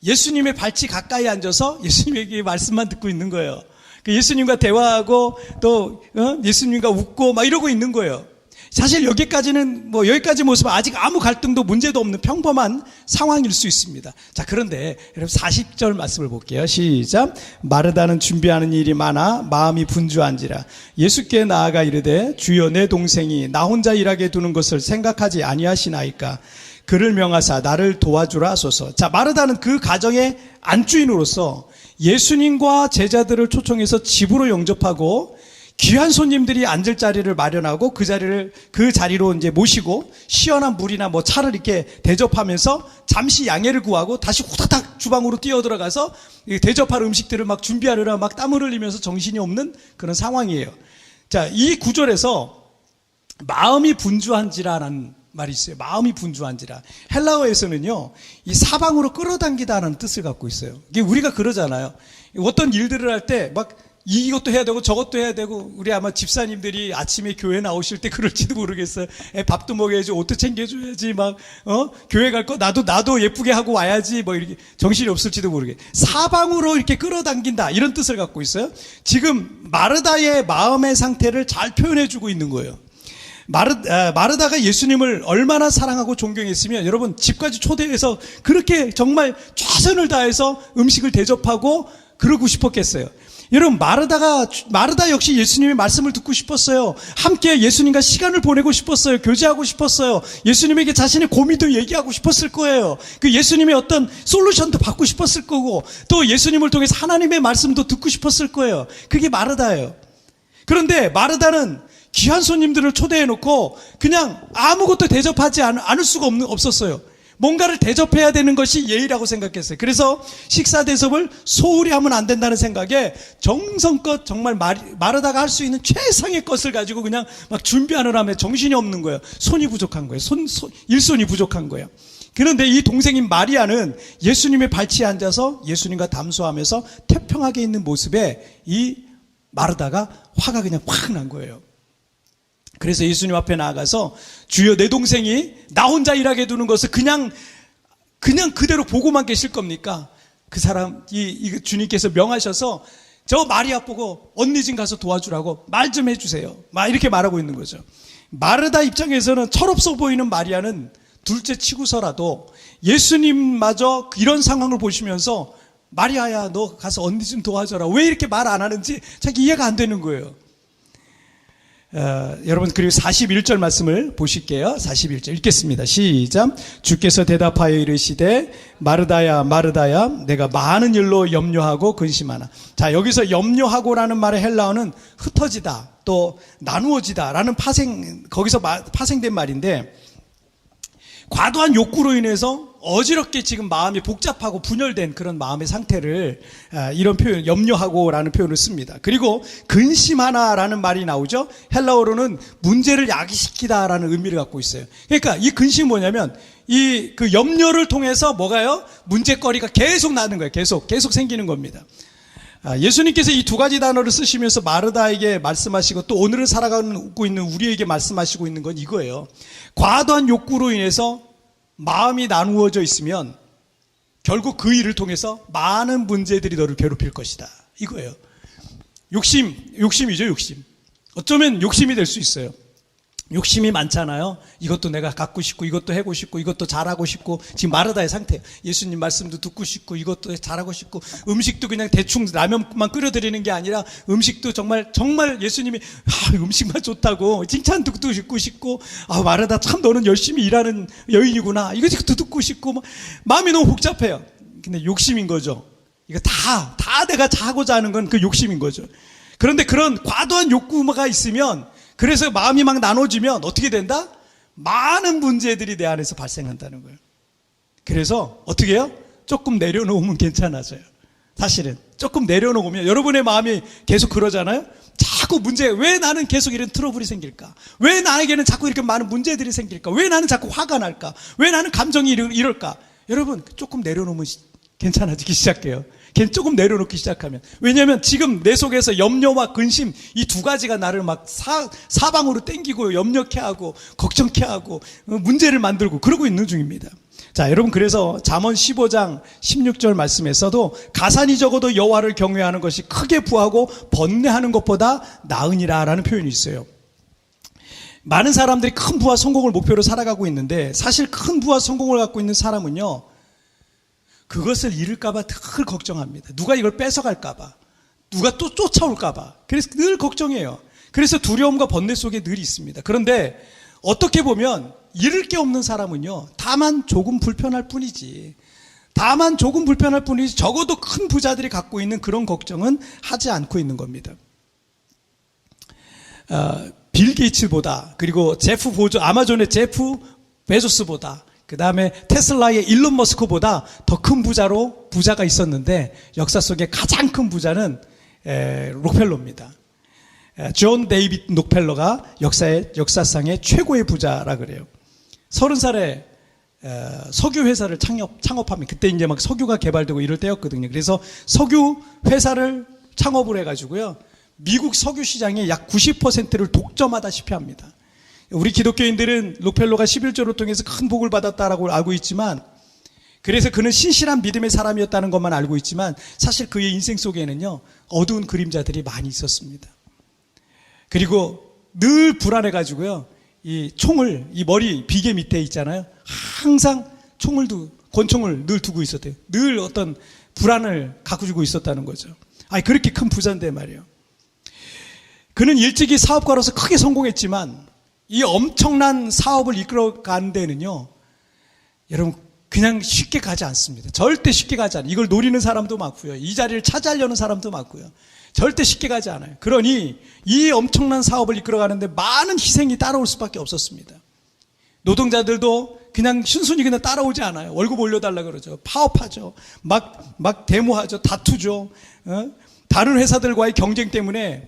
[SPEAKER 1] 예수님의 발치 가까이 앉아서 예수님에게 말씀만 듣고 있는 거예요. 예수님과 대화하고 또 예수님과 웃고 막 이러고 있는 거예요. 사실 여기까지는 여기까지 모습은 아직 아무 갈등도 문제도 없는 평범한 상황일 수 있습니다. 자, 그런데 여러분 40절 말씀을 볼게요. 시작. 마르다는 준비하는 일이 많아 마음이 분주한지라 예수께 나아가 이르되 주여 내 동생이 나 혼자 일하게 두는 것을 생각하지 아니하시나이까. 그를 명하사 나를 도와주라 하소서. 자, 마르다는 그 가정의 안주인으로서 예수님과 제자들을 초청해서 집으로 영접하고 귀한 손님들이 앉을 자리를 마련하고 그 자리로 이제 모시고 시원한 물이나 차를 이렇게 대접하면서 잠시 양해를 구하고 다시 후다닥 주방으로 뛰어들어가서 대접할 음식들을 막 준비하느라 막 땀을 흘리면서 정신이 없는 그런 상황이에요. 자, 이 구절에서 마음이 분주한지라는 말이 있어요. 마음이 분주한지라. 헬라어에서는요, 이 사방으로 끌어당기다라는 뜻을 갖고 있어요. 이게 우리가 그러잖아요. 어떤 일들을 할 때 막 이것도 해야 되고 저것도 해야 되고, 우리 아마 집사님들이 아침에 교회 나오실 때 그럴지도 모르겠어요. 밥도 먹여야지, 옷도 챙겨줘야지, 교회 갈 거 나도 예쁘게 하고 와야지, 이렇게 정신이 없을지도 모르겠어요. 사방으로 이렇게 끌어당긴다, 이런 뜻을 갖고 있어요. 지금 마르다의 마음의 상태를 잘 표현해주고 있는 거예요. 마르다가 예수님을 얼마나 사랑하고 존경했으면 여러분 집까지 초대해서 그렇게 정말 최선을 다해서 음식을 대접하고 그러고 싶었겠어요. 여러분 마르다 역시 예수님의 말씀을 듣고 싶었어요. 함께 예수님과 시간을 보내고 싶었어요. 교제하고 싶었어요. 예수님에게 자신의 고민도 얘기하고 싶었을 거예요. 그 예수님의 어떤 솔루션도 받고 싶었을 거고 또 예수님을 통해서 하나님의 말씀도 듣고 싶었을 거예요. 그게 마르다예요. 그런데 마르다는 귀한 손님들을 초대해놓고 그냥 아무것도 대접하지 않을 수가 없었어요. 뭔가를 대접해야 되는 것이 예의라고 생각했어요. 그래서 식사 대접을 소홀히 하면 안 된다는 생각에 정성껏 정말 마르다가 할 수 있는 최상의 것을 가지고 그냥 막 준비하느라며 정신이 없는 거예요. 손이 부족한 거예요. 일손이 부족한 거예요. 그런데 이 동생인 마리아는 예수님의 발치에 앉아서 예수님과 담소하면서 태평하게 있는 모습에 이 마르다가 화가 그냥 확 난 거예요. 그래서 예수님 앞에 나아가서 주여 내 동생이 나 혼자 일하게 두는 것을 그냥 그대로 보고만 계실 겁니까? 그 사람 주님께서 명하셔서 저 마리아 보고 언니 좀 가서 도와주라고 말 좀 해주세요. 이렇게 말하고 있는 거죠. 마르다 입장에서는 철없어 보이는 마리아는 둘째 치고서라도 예수님마저 이런 상황을 보시면서 마리아야 너 가서 언니 좀 도와줘라. 왜 이렇게 말 안 하는지 자기 이해가 안 되는 거예요. 여러분 그리고 41절 말씀을 보실게요. 41절 읽겠습니다. 시작. 주께서 대답하여 이르시되 마르다야 마르다야 내가 많은 일로 염려하고 근심하나. 자, 여기서 염려하고라는 말의 헬라어는 흩어지다 또 나누어지다 라는 거기서 파생된 말인데, 과도한 욕구로 인해서 어지럽게 지금 마음이 복잡하고 분열된 그런 마음의 상태를 이런 표현, 염려하고라는 표현을 씁니다. 그리고 근심하나라는 말이 나오죠. 헬라어로는 문제를 야기시키다라는 의미를 갖고 있어요. 그러니까 이 근심이 뭐냐면 그 염려를 통해서 뭐가요? 문제거리가 계속 나는 거예요. 계속 생기는 겁니다. 예수님께서 이 두 가지 단어를 쓰시면서 마르다에게 말씀하시고 또 오늘을 살아가고 있는 우리에게 말씀하시고 있는 건 이거예요. 과도한 욕구로 인해서 마음이 나누어져 있으면 결국 그 일을 통해서 많은 문제들이 너를 괴롭힐 것이다. 이거예요. 욕심이죠, 욕심. 어쩌면 욕심이 될 수 있어요. 욕심이 많잖아요. 이것도 내가 갖고 싶고 이것도 하고 싶고 이것도 잘하고 싶고, 지금 마르다의 상태예요. 예수님 말씀도 듣고 싶고 이것도 잘하고 싶고, 음식도 그냥 대충 라면만 끓여드리는 게 아니라 음식도 정말 예수님이 음식만 좋다고 칭찬도 듣고 싶고, 마르다 참 너는 열심히 일하는 여인이구나 이것도 듣고 싶고, 마음이 너무 복잡해요. 근데 욕심인 거죠. 이거 다 내가 하고자 하는 건 그 욕심인 거죠. 그런데 그런 과도한 욕구가 있으면, 그래서 마음이 막 나눠지면 어떻게 된다? 많은 문제들이 내 안에서 발생한다는 거예요. 그래서 어떻게 해요? 조금 내려놓으면 괜찮아져요. 사실은 조금 내려놓으면 여러분의 마음이 계속 그러잖아요. 자꾸 문제, 왜 나는 계속 이런 트러블이 생길까? 왜 나에게는 자꾸 이렇게 많은 문제들이 생길까? 왜 나는 자꾸 화가 날까? 왜 나는 감정이 이럴까? 여러분 조금 내려놓으면 괜찮아지기 시작해요. 조금 내려놓기 시작하면. 왜냐하면 지금 내 속에서 염려와 근심 이 두 가지가 나를 막 사방으로 땡기고 염려케 하고 걱정케 하고 문제를 만들고 그러고 있는 중입니다. 자, 여러분, 그래서 잠언 15장 16절 말씀에서도 가산이 적어도 여호와를 경외하는 것이 크게 부하고 번뇌하는 것보다 나으니라 라는 표현이 있어요. 많은 사람들이 큰 부와 성공을 목표로 살아가고 있는데 사실 큰 부와 성공을 갖고 있는 사람은요, 그것을 잃을까봐 늘 걱정합니다. 누가 이걸 뺏어갈까봐, 누가 또 쫓아올까봐. 그래서 늘 걱정해요. 그래서 두려움과 번뇌 속에 늘 있습니다. 그런데 어떻게 보면 잃을 게 없는 사람은요, 다만 조금 불편할 뿐이지, 적어도 큰 부자들이 갖고 있는 그런 걱정은 하지 않고 있는 겁니다. 빌 게이츠보다, 그리고 아마존의 제프 베조스보다, 그 다음에 테슬라의 일론 머스크보다 더 큰 부자가 있었는데 역사 속에 가장 큰 부자는 록펠러입니다. 존 데이빗 록펠러가 역사상의 최고의 부자라 그래요. 30살에 석유 회사를 창업합니다. 그때 이제 막 석유가 개발되고 이럴 때였거든요. 그래서 석유 회사를 창업을 해가지고요, 미국 석유 시장의 약 90%를 독점하다시피 합니다. 우리 기독교인들은 록펠러가 11조를 통해서 큰 복을 받았다라고 알고 있지만, 그래서 그는 신실한 믿음의 사람이었다는 것만 알고 있지만, 사실 그의 인생 속에는요, 어두운 그림자들이 많이 있었습니다. 그리고 늘 불안해가지고요, 이 머리 비계 밑에 있잖아요, 항상 권총을 늘 두고 있었대요. 늘 어떤 불안을 가지고 있었다는 거죠. 그렇게 큰 부자인데 말이에요. 그는 일찍이 사업가로서 크게 성공했지만 이 엄청난 사업을 이끌어가는 데는요, 여러분, 그냥 쉽게 가지 않습니다. 절대 쉽게 가지 않아요. 이걸 노리는 사람도 많고요, 이 자리를 차지하려는 사람도 많고요, 절대 쉽게 가지 않아요. 그러니 이 엄청난 사업을 이끌어가는데 많은 희생이 따라올 수밖에 없었습니다. 노동자들도 그냥 순순히 그냥 따라오지 않아요. 월급 올려달라 그러죠. 파업하죠. 막 데모하죠. 다투죠. 다른 회사들과의 경쟁 때문에,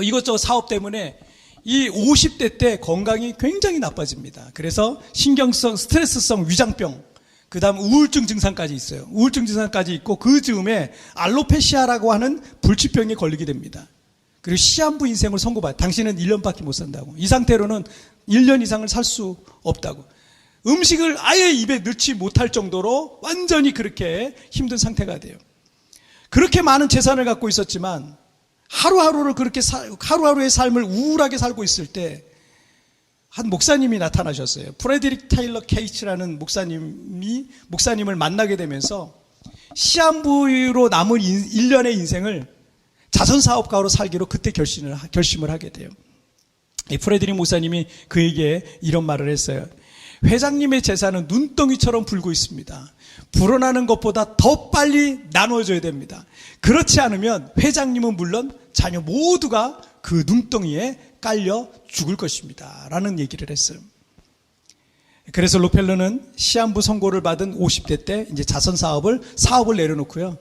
[SPEAKER 1] 이것저것 사업 때문에 이 50대 때 건강이 굉장히 나빠집니다. 그래서 신경성, 스트레스성 위장병, 그 다음 우울증 증상까지 있어요. 우울증 증상까지 있고, 그 즈음에 알로페시아라고 하는 불치병에 걸리게 됩니다. 그리고 시한부 인생을 선고받아요. 당신은 1년밖에 못 산다고. 이 상태로는 1년 이상을 살 수 없다고. 음식을 아예 입에 넣지 못할 정도로 완전히 그렇게 힘든 상태가 돼요. 그렇게 많은 재산을 갖고 있었지만 하루하루의 삶을 우울하게 살고 있을 때 한 목사님이 나타나셨어요. 프레드릭 타일러 케이츠라는 목사님을 만나게 되면서 시한부로 남은 1년의 인생을 자선사업가로 살기로 그때 결심을 하게 돼요. 이 프레드릭 목사님이 그에게 이런 말을 했어요. 회장님의 재산은 눈덩이처럼 불고 있습니다. 불어나는 것보다 더 빨리 나눠줘야 됩니다. 그렇지 않으면 회장님은 물론 자녀 모두가 그 눈덩이에 깔려 죽을 것입니다. 라는 얘기를 했어요. 그래서 록펠러는 시한부 선고를 받은 50대 때 이제 사업을 내려놓고요,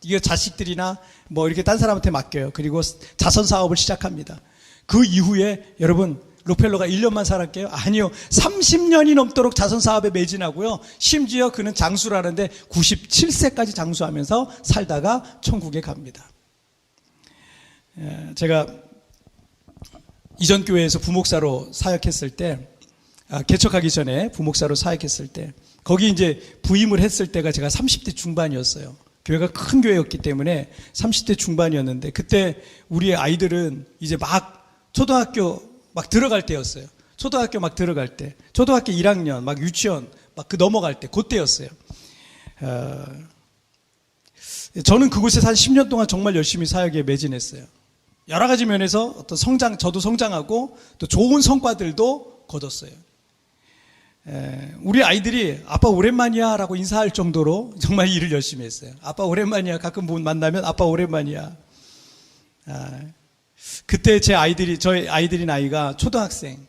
[SPEAKER 1] 이게 자식들이나 이렇게 딴 사람한테 맡겨요. 그리고 자선 사업을 시작합니다. 그 이후에 여러분, 록펠러가 1년만 살았게요? 아니요. 30년이 넘도록 자선 사업에 매진하고요, 심지어 그는 장수를 하는데 97세까지 장수하면서 살다가 천국에 갑니다. 제가 이전 교회에서 부목사로 사역했을 때, 개척하기 전에 부목사로 사역했을 때, 거기 이제 부임을 했을 때가 제가 30대 중반이었어요. 교회가 큰 교회였기 때문에 30대 중반이었는데, 그때 우리 아이들은 이제 초등학교 들어갈 때였어요. 초등학교 1학년, 유치원 넘어갈 때, 그때였어요. 저는 그곳에서 한 10년 동안 정말 열심히 사역에 매진했어요. 여러 가지 면에서 어떤 저도 성장하고 또 좋은 성과들도 거뒀어요. 우리 아이들이 아빠 오랜만이야 라고 인사할 정도로 정말 일을 열심히 했어요. 아빠 오랜만이야. 가끔 만나면 아빠 오랜만이야. 그때 저희 아이들이 나이가 초등학생,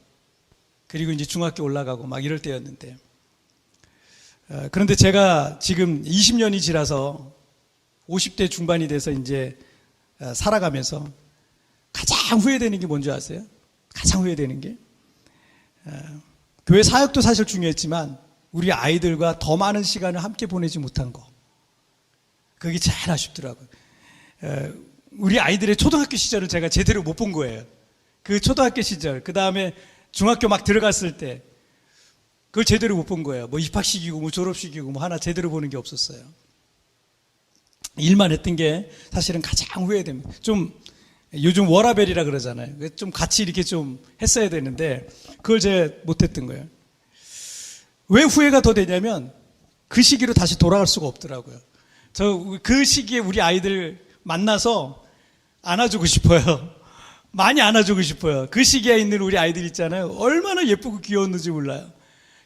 [SPEAKER 1] 그리고 이제 중학교 올라가고 이럴 때였는데, 그런데 제가 지금 20년이 지나서 50대 중반이 돼서 이제 살아가면서 가장 후회되는 게 뭔지 아세요? 가장 후회되는 게 교회 사역도 사실 중요했지만 우리 아이들과 더 많은 시간을 함께 보내지 못한 거, 그게 제일 아쉽더라고요. 우리 아이들의 초등학교 시절을 제가 제대로 못 본 거예요. 그 초등학교 시절, 그 다음에 중학교 막 들어갔을 때 그걸 제대로 못 본 거예요. 뭐 입학식이고 뭐 졸업식이고 뭐 하나 제대로 보는 게 없었어요. 일만 했던 게 사실은 가장 후회됩니다. 좀 요즘 워라벨이라 그러잖아요. 좀 같이 이렇게 좀 했어야 되는데 그걸 제가 못했던 거예요. 왜 후회가 더 되냐면 그 시기로 다시 돌아갈 수가 없더라고요. 저 그 시기에 우리 아이들 만나서 안아주고 싶어요. 많이 안아주고 싶어요. 그 시기에 있는 우리 아이들 있잖아요. 얼마나 예쁘고 귀여웠는지 몰라요.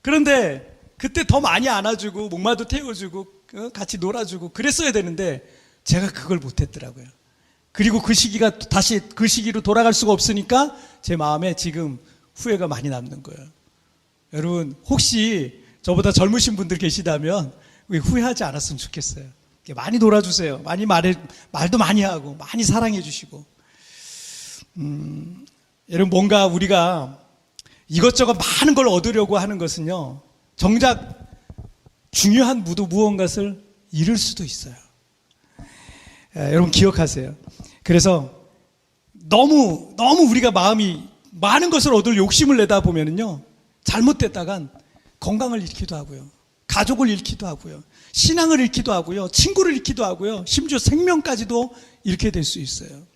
[SPEAKER 1] 그런데 그때 더 많이 안아주고 목마도 태워주고 같이 놀아주고 그랬어야 되는데 제가 그걸 못했더라고요. 그리고 그 시기가 다시 그 시기로 돌아갈 수가 없으니까 제 마음에 지금 후회가 많이 남는 거예요. 여러분 혹시 저보다 젊으신 분들 계시다면 후회하지 않았으면 좋겠어요. 많이 놀아주세요. 많이 말도 많이 하고 많이 사랑해 주시고. 여러분 뭔가 우리가 이것저것 많은 걸 얻으려고 하는 것은요, 정작 중요한 무언가를 잃을 수도 있어요. 여러분 기억하세요. 그래서 너무 우리가 마음이 많은 것을 얻을 욕심을 내다 보면은요, 잘못됐다간 건강을 잃기도 하고요, 가족을 잃기도 하고요, 신앙을 잃기도 하고요, 친구를 잃기도 하고요, 심지어 생명까지도 잃게 될 수 있어요.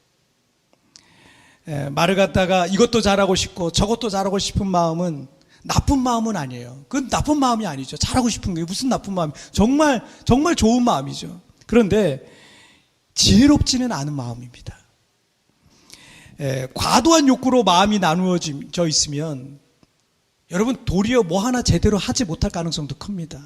[SPEAKER 1] 말을 갖다가 이것도 잘하고 싶고 저것도 잘하고 싶은 마음은 나쁜 마음은 아니에요. 그건 나쁜 마음이 아니죠. 잘하고 싶은 게 무슨 나쁜 마음이, 정말 좋은 마음이죠. 그런데 지혜롭지는 않은 마음입니다. 과도한 욕구로 마음이 나누어져 있으면 여러분 도리어 뭐 하나 제대로 하지 못할 가능성도 큽니다.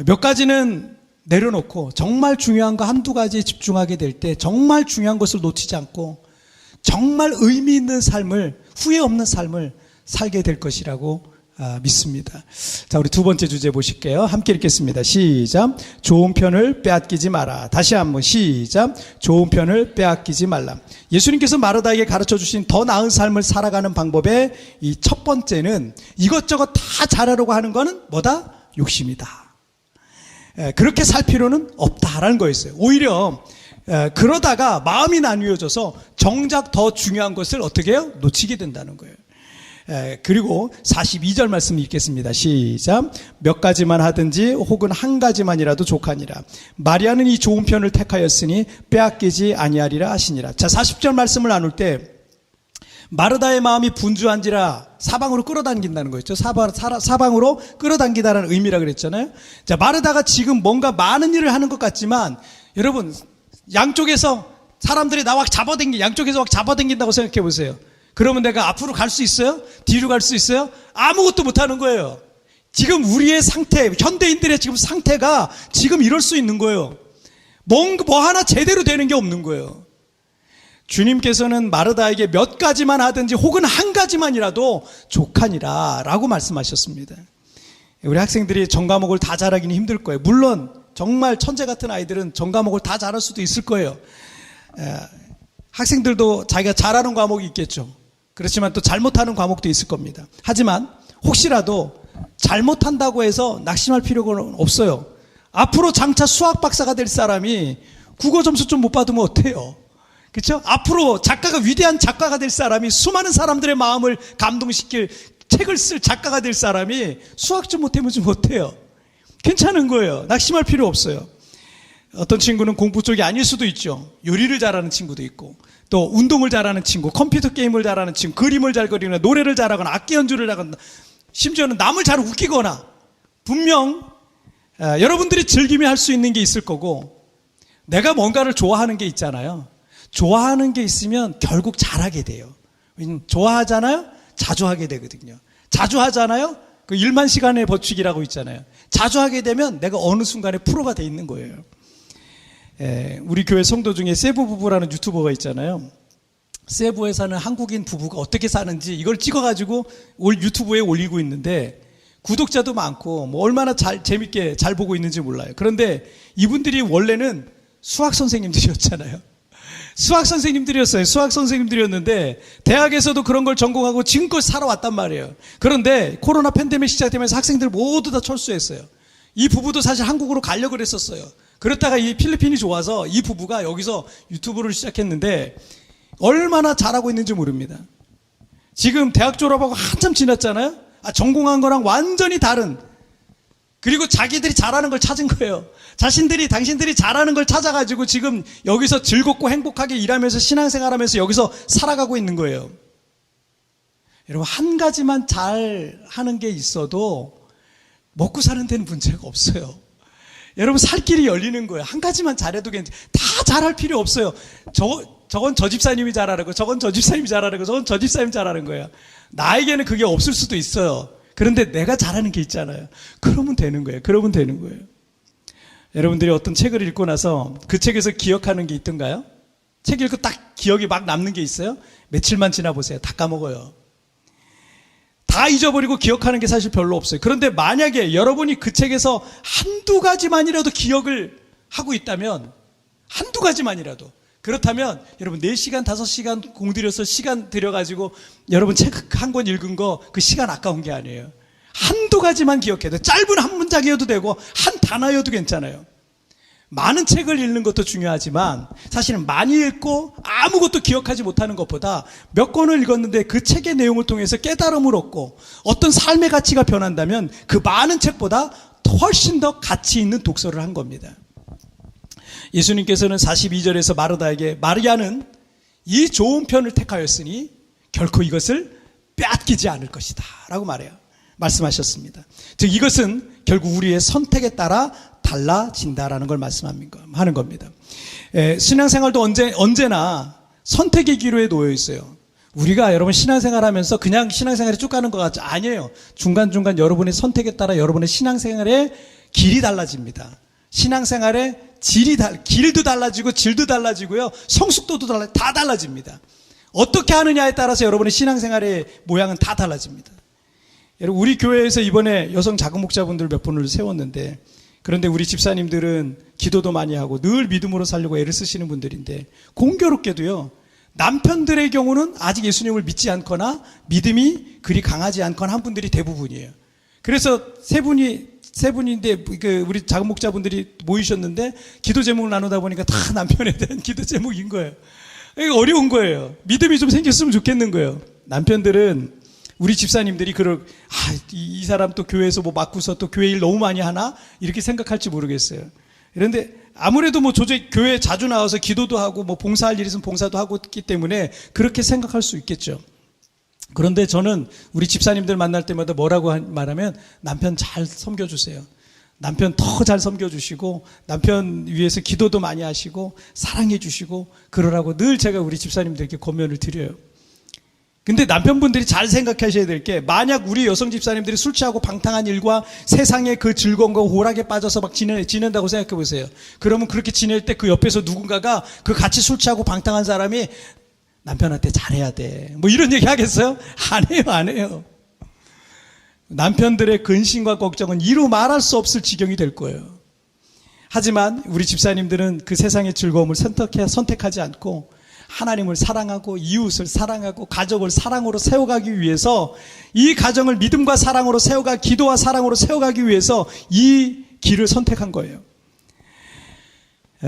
[SPEAKER 1] 몇 가지는 내려놓고 정말 중요한 거 한두 가지에 집중하게 될 때 정말 중요한 것을 놓치지 않고 정말 의미 있는 삶을, 후회 없는 삶을 살게 될 것이라고 믿습니다. 자, 우리 두 번째 주제 보실게요. 함께 읽겠습니다. 시작. 좋은 편을 빼앗기지 마라. 다시 한번 시작. 좋은 편을 빼앗기지 말라. 예수님께서 마르다에게 가르쳐 주신 더 나은 삶을 살아가는 방법의 이 첫 번째는 이것저것 다 잘하려고 하는 거는 뭐다? 욕심이다. 그렇게 살 필요는 없다라는 거였어요. 오히려 그러다가 마음이 나뉘어져서 정작 더 중요한 것을 어떻게 해요? 놓치게 된다는 거예요. 그리고 42절 말씀 읽겠습니다. 시작. 몇 가지만 하든지 혹은 한 가지만이라도 족하니라. 마리아는 이 좋은 편을 택하였으니 빼앗기지 아니하리라 하시니라. 자, 40절 말씀을 나눌 때 마르다의 마음이 분주한지라 사방으로 끌어당긴다는 거였죠. 사방으로 끌어당기다라는 의미라 그랬잖아요. 자, 마르다가 지금 뭔가 많은 일을 하는 것 같지만 여러분 양쪽에서 사람들이 나와 양쪽에서 막 잡아당긴다고 생각해 보세요. 그러면 내가 앞으로 갈 수 있어요? 뒤로 갈 수 있어요? 아무것도 못하는 거예요. 지금 우리의 상태, 현대인들의 지금 상태가 지금 이럴 수 있는 거예요. 뭐 하나 제대로 되는 게 없는 거예요. 주님께서는 마르다에게 몇 가지만 하든지 혹은 한 가지만이라도 족하니라 라고 말씀하셨습니다. 우리 학생들이 전과목을 다 잘하기는 힘들 거예요. 물론 정말 천재 같은 아이들은 전과목을 다 잘할 수도 있을 거예요. 학생들도 자기가 잘하는 과목이 있겠죠. 그렇지만 또 잘못하는 과목도 있을 겁니다. 하지만 혹시라도 잘못한다고 해서 낙심할 필요가 없어요. 앞으로 장차 수학 박사가 될 사람이 국어 점수 좀 못 받으면 어때요? 그렇죠? 앞으로 위대한 작가가 될 사람이 수많은 사람들의 마음을 감동시킬 책을 쓸 작가가 될 사람이 수학 좀 못하면 좀 어때요? 괜찮은 거예요. 낙심할 필요 없어요. 어떤 친구는 공부 쪽이 아닐 수도 있죠. 요리를 잘하는 친구도 있고, 또 운동을 잘하는 친구, 컴퓨터 게임을 잘하는 친구, 그림을 잘 그리거나 노래를 잘하거나 악기 연주를 잘하거나 심지어는 남을 잘 웃기거나 분명 여러분들이 즐기며 할 수 있는 게 있을 거고, 내가 뭔가를 좋아하는 게 있잖아요. 좋아하는 게 있으면 결국 잘하게 돼요. 좋아하잖아요? 자주 하게 되거든요. 자주 하잖아요? 그 1만 시간의 법칙이라고 있잖아요. 자주 하게 되면 내가 어느 순간에 프로가 돼 있는 거예요. 우리 교회 성도 중에 세부 부부라는 유튜버가 있잖아요. 세부에 사는 한국인 부부가 어떻게 사는지 이걸 찍어가지고 유튜브에 올리고 있는데 구독자도 많고 뭐 얼마나 재밌게 잘 보고 있는지 몰라요. 그런데 이분들이 원래는 수학 선생님들이었잖아요. 수학 선생님들이었어요. 수학 선생님들이었는데 대학에서도 그런 걸 전공하고 지금껏 살아왔단 말이에요. 그런데 코로나 팬데믹 시작되면서 학생들 모두 다 철수했어요. 이 부부도 사실 한국으로 가려고 그랬었어요. 그렇다가 이 필리핀이 좋아서 이 부부가 여기서 유튜브를 시작했는데 얼마나 잘하고 있는지 모릅니다. 지금 대학 졸업하고 한참 지났잖아요. 전공한 거랑 완전히 다른, 그리고 자기들이 잘하는 걸 찾은 거예요. 당신들이 잘하는 걸 찾아가지고 지금 여기서 즐겁고 행복하게 일하면서 신앙생활하면서 여기서 살아가고 있는 거예요. 여러분, 한 가지만 잘 하는 게 있어도 먹고 사는 데는 문제가 없어요. 여러분, 살 길이 열리는 거예요. 한 가지만 잘해도 다 잘할 필요 없어요. 저건 저 집사님이 잘하는 거, 저건 저 집사님이 잘하는 거, 저건 저 집사님이 잘하는 거예요. 나에게는 그게 없을 수도 있어요. 그런데 내가 잘하는 게 있잖아요. 그러면 되는 거예요. 여러분들이 어떤 책을 읽고 나서 그 책에서 기억하는 게 있던가요? 책 읽고 딱 기억이 막 남는 게 있어요? 며칠만 지나보세요. 다 까먹어요. 다 잊어버리고 기억하는 게 사실 별로 없어요. 그런데 만약에 여러분이 그 책에서 한두 가지만이라도 기억을 하고 있다면, 한두 가지만이라도, 그렇다면 여러분 4시간, 5시간 공들여서 시간 들여가지고 여러분 책 한 권 읽은 거 그 시간 아까운 게 아니에요. 한두 가지만 기억해도, 짧은 한 문장이어도 되고 한 단어여도 괜찮아요. 많은 책을 읽는 것도 중요하지만 사실은 많이 읽고 아무것도 기억하지 못하는 것보다 몇 권을 읽었는데 그 책의 내용을 통해서 깨달음을 얻고 어떤 삶의 가치가 변한다면 그 많은 책보다 훨씬 더 가치 있는 독서를 한 겁니다. 예수님께서는 42절에서 마르다에게 마리아는 이 좋은 편을 택하였으니 결코 이것을 빼앗기지 않을 것이다 라고 말씀하셨습니다. 즉 이것은 결국 우리의 선택에 따라 달라진다라는 걸 말씀하는 겁니다. 신앙생활도 언제나 선택의 기로에 놓여 있어요. 우리가 여러분 신앙생활하면서 그냥 신앙생활이 쭉 가는 것 같죠? 아니에요. 중간중간 여러분의 선택에 따라 여러분의 신앙생활의 길이 달라집니다. 신앙생활의 길도 달라지고 질도 달라지고요. 성숙도도 다 달라집니다. 어떻게 하느냐에 따라서 여러분의 신앙생활의 모양은 다 달라집니다. 여러분, 우리 교회에서 이번에 여성 자금 목자분들 몇 분을 세웠는데, 그런데 우리 집사님들은 기도도 많이 하고 늘 믿음으로 살려고 애를 쓰시는 분들인데, 공교롭게도요, 남편들의 경우는 아직 예수님을 믿지 않거나 믿음이 그리 강하지 않거나 한 분들이 대부분이에요. 그래서 세 분인데 우리 자금 목자분들이 모이셨는데 기도 제목을 나누다 보니까 다 남편에 대한 기도 제목인 거예요. 이게 어려운 거예요. 믿음이 좀 생겼으면 좋겠는 거예요. 남편들은 우리 집사님들이 이 사람 또 교회에서 뭐 맡고서 또 교회 일 너무 많이 하나 이렇게 생각할지 모르겠어요. 그런데 아무래도 뭐 교회 자주 나와서 기도도 하고 뭐 봉사할 일 있으면 봉사도 하고 있기 때문에 그렇게 생각할 수 있겠죠. 그런데 저는 우리 집사님들 만날 때마다 뭐라고 말하면 남편 잘 섬겨주세요. 남편 더 잘 섬겨주시고 남편 위해서 기도도 많이 하시고 사랑해 주시고 그러라고 늘 제가 우리 집사님들께 권면을 드려요. 근데 남편분들이 잘 생각하셔야 될 게, 만약 우리 여성 집사님들이 술 취하고 방탕한 일과 세상의 그 즐거움과 호락에 빠져서 막 지낸다고 생각해 보세요. 그러면 그렇게 지낼 때 그 옆에서 누군가가 그 같이 술 취하고 방탕한 사람이 남편한테 잘해야 돼, 뭐 이런 얘기 하겠어요? 안 해요. 남편들의 근심과 걱정은 이루 말할 수 없을 지경이 될 거예요. 하지만 우리 집사님들은 그 세상의 즐거움을 선택하지 않고 하나님을 사랑하고 이웃을 사랑하고 가족을 사랑으로 세워가기 위해서, 이 가정을 믿음과 사랑으로 기도와 사랑으로 세워가기 위해서 이 길을 선택한 거예요.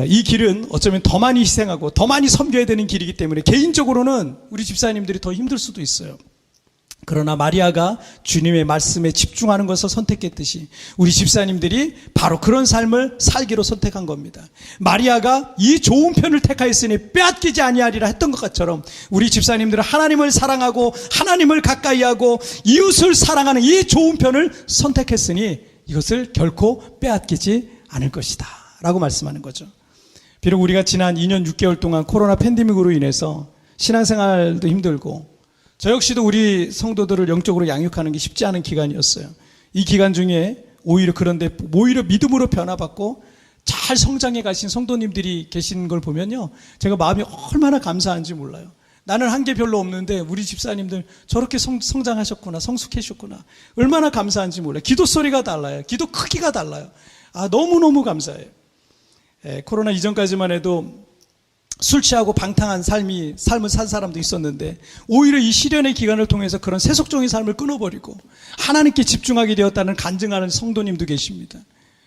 [SPEAKER 1] 이 길은 어쩌면 더 많이 희생하고 더 많이 섬겨야 되는 길이기 때문에 개인적으로는 우리 집사님들이 더 힘들 수도 있어요. 그러나 마리아가 주님의 말씀에 집중하는 것을 선택했듯이 우리 집사님들이 바로 그런 삶을 살기로 선택한 겁니다. 마리아가 이 좋은 편을 택하였으니 빼앗기지 아니하리라 했던 것처럼 우리 집사님들은 하나님을 사랑하고 하나님을 가까이하고 이웃을 사랑하는 이 좋은 편을 선택했으니 이것을 결코 빼앗기지 않을 것이다 라고 말씀하는 거죠. 비록 우리가 지난 2년 6개월 동안 코로나 팬데믹으로 인해서 신앙생활도 힘들고 저 역시도 우리 성도들을 영적으로 양육하는 게 쉽지 않은 기간이었어요. 이 기간 중에 오히려 믿음으로 변화받고 잘 성장해 가신 성도님들이 계신 걸 보면요, 제가 마음이 얼마나 감사한지 몰라요. 나는 한 게 별로 없는데 우리 집사님들 저렇게 성장하셨구나, 성숙해졌구나. 얼마나 감사한지 몰라요. 기도 소리가 달라요. 기도 크기가 달라요. 너무너무 감사해요. 코로나 이전까지만 해도 술 취하고 방탕한 삶을 산 사람도 있었는데, 오히려 이 시련의 기간을 통해서 그런 세속적인 삶을 끊어버리고 하나님께 집중하게 되었다는 간증하는 성도님도 계십니다.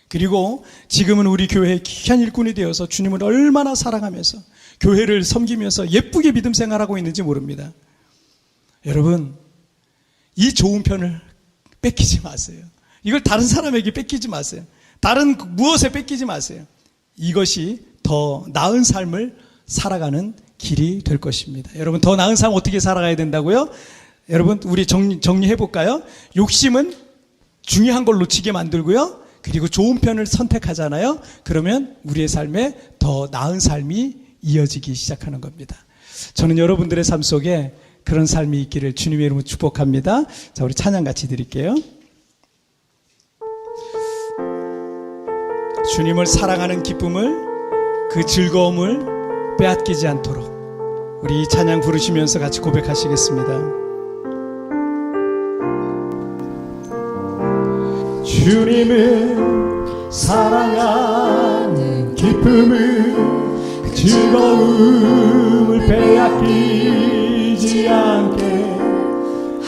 [SPEAKER 1] 그리고 지금은 우리 교회의 귀한 일꾼이 되어서 주님을 얼마나 사랑하면서 교회를 섬기면서 예쁘게 믿음 생활하고 있는지 모릅니다. 여러분, 이 좋은 편을 뺏기지 마세요. 이걸 다른 사람에게 뺏기지 마세요. 다른 무엇에 뺏기지 마세요. 이것이 더 나은 삶을 살아가는 길이 될 것입니다. 여러분, 더 나은 삶 어떻게 살아가야 된다고요? 여러분, 우리 정리해 볼까요? 욕심은 중요한 걸 놓치게 만들고요. 그리고 좋은 편을 선택하잖아요. 그러면 우리의 삶에 더 나은 삶이 이어지기 시작하는 겁니다. 저는 여러분들의 삶 속에 그런 삶이 있기를 주님의 이름으로 축복합니다. 자, 우리 찬양 같이 드릴게요. 주님을 사랑하는 기쁨을, 그 즐거움을 빼앗기지 않도록 우리 찬양 부르시면서 같이 고백하시겠습니다.
[SPEAKER 2] 주님을 사랑하는 기쁨을, 그 즐거움을 빼앗기지 않게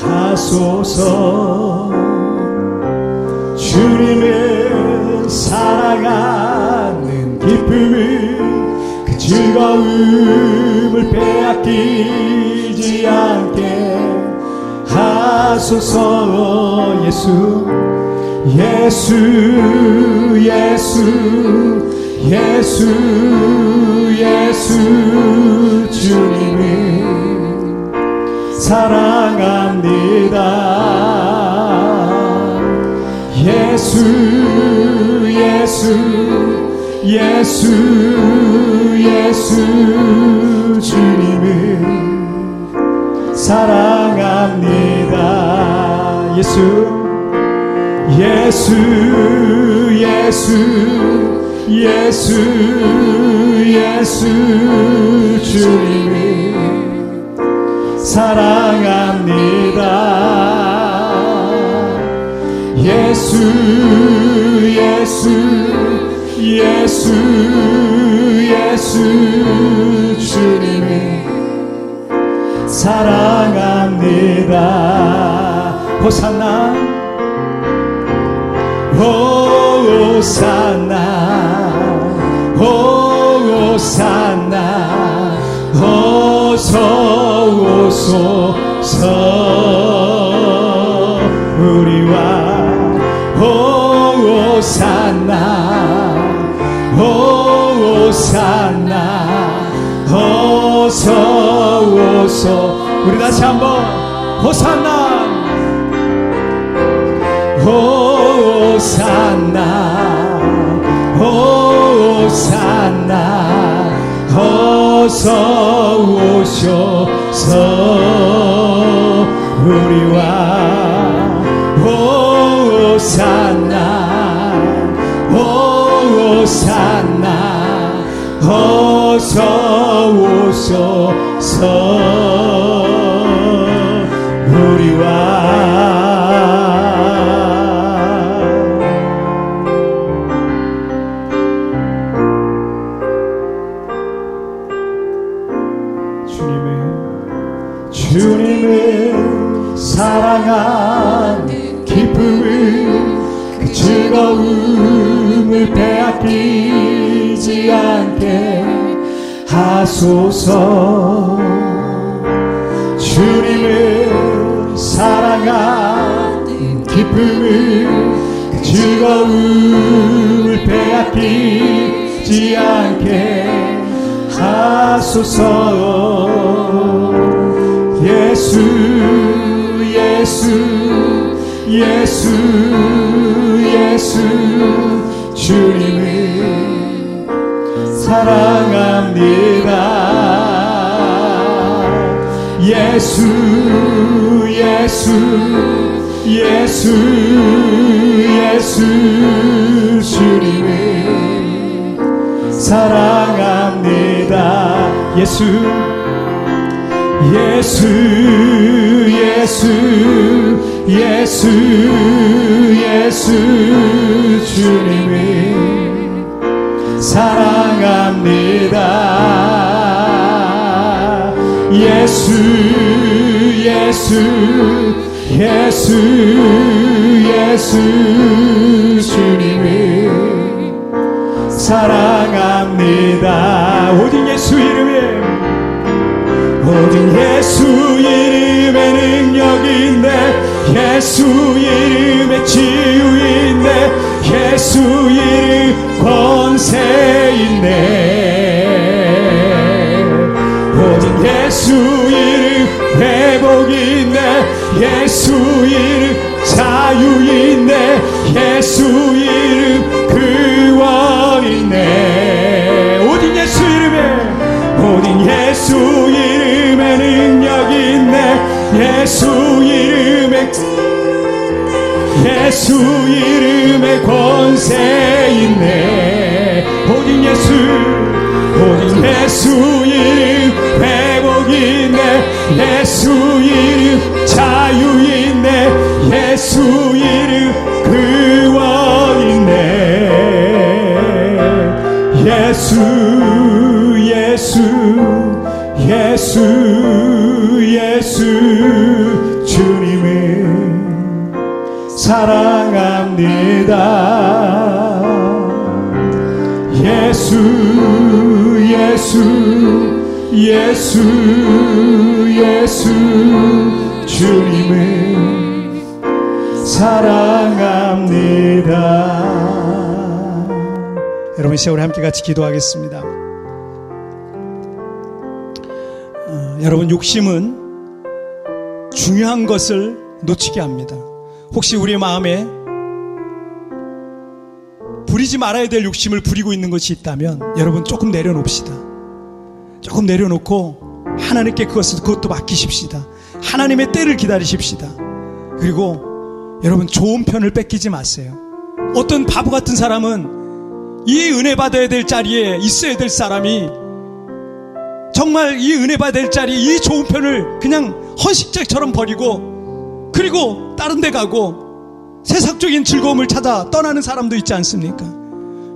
[SPEAKER 2] 하소서. 주님을 사랑하는 기쁨을, 그 즐거움을 빼앗기지 않게 하소서. 예수 주님을 사랑합니다. 예수 주님을 사랑합니다. 예수 주님을 사랑합니다. 예수 주님을 사랑합니다. 호산나 어서 오소서. 우리와 호산나 어서 오소. 우리 다시 한번 호산나 어서 오소서. 우리와 호산나 어서 오소서. 우리와 주님을 사랑하는 기쁨을, 그 즐거움을 빼앗기지 않게 하소서. 주님을 사랑하는 기쁨을, 그 즐거움을 빼앗기지 않게 하소서. 예수 주님을 사랑합니다. 예수 주님을 사랑합니다. 예수 예수 예수 예수 예수 주님을 사랑합니다. 예수 예수 예수 예수 주님을 사랑합니다. 오직 예수 이름에 오직 예수 이름에 능력이 있네. 예수 이름에 치유 있네. 예수 이름 권세 있네. 오직 예수 이름 회복이 있네. 예수 이름 자유 있네. 예수 이름 구원 있네. 오직 예수 이름에 오직 예수 이름에 능력이 있네. 예수 이름에 예수 이름에 권세 있네. 오직 예수 이름 회복이 있네. 예수 이름 자유 있네. 예수 이름 구원 있네. 예수 예수 예수 예수 주님을 사랑합니다. 예수 예수 예수 예수 주님을 사랑합니다.
[SPEAKER 1] 여러분, 이 시간 우리 함께 같이 기도하겠습니다. 여러분, 욕심은 중요한 것을 놓치게 합니다. 혹시 우리의 마음에 부리지 말아야 될 욕심을 부리고 있는 것이 있다면 여러분, 조금 내려놓읍시다. 조금 내려놓고 하나님께 그것도 맡기십시다. 하나님의 때를 기다리십시다. 그리고 여러분, 좋은 편을 뺏기지 마세요. 어떤 바보 같은 사람은 이 은혜 받아야 될 자리에 있어야 될 사람이 정말 이 은혜 받아야 될 자리에 이 좋은 편을 그냥 헌식자처럼 버리고 그리고 다른 데 가고 세상적인 즐거움을 찾아 떠나는 사람도 있지 않습니까?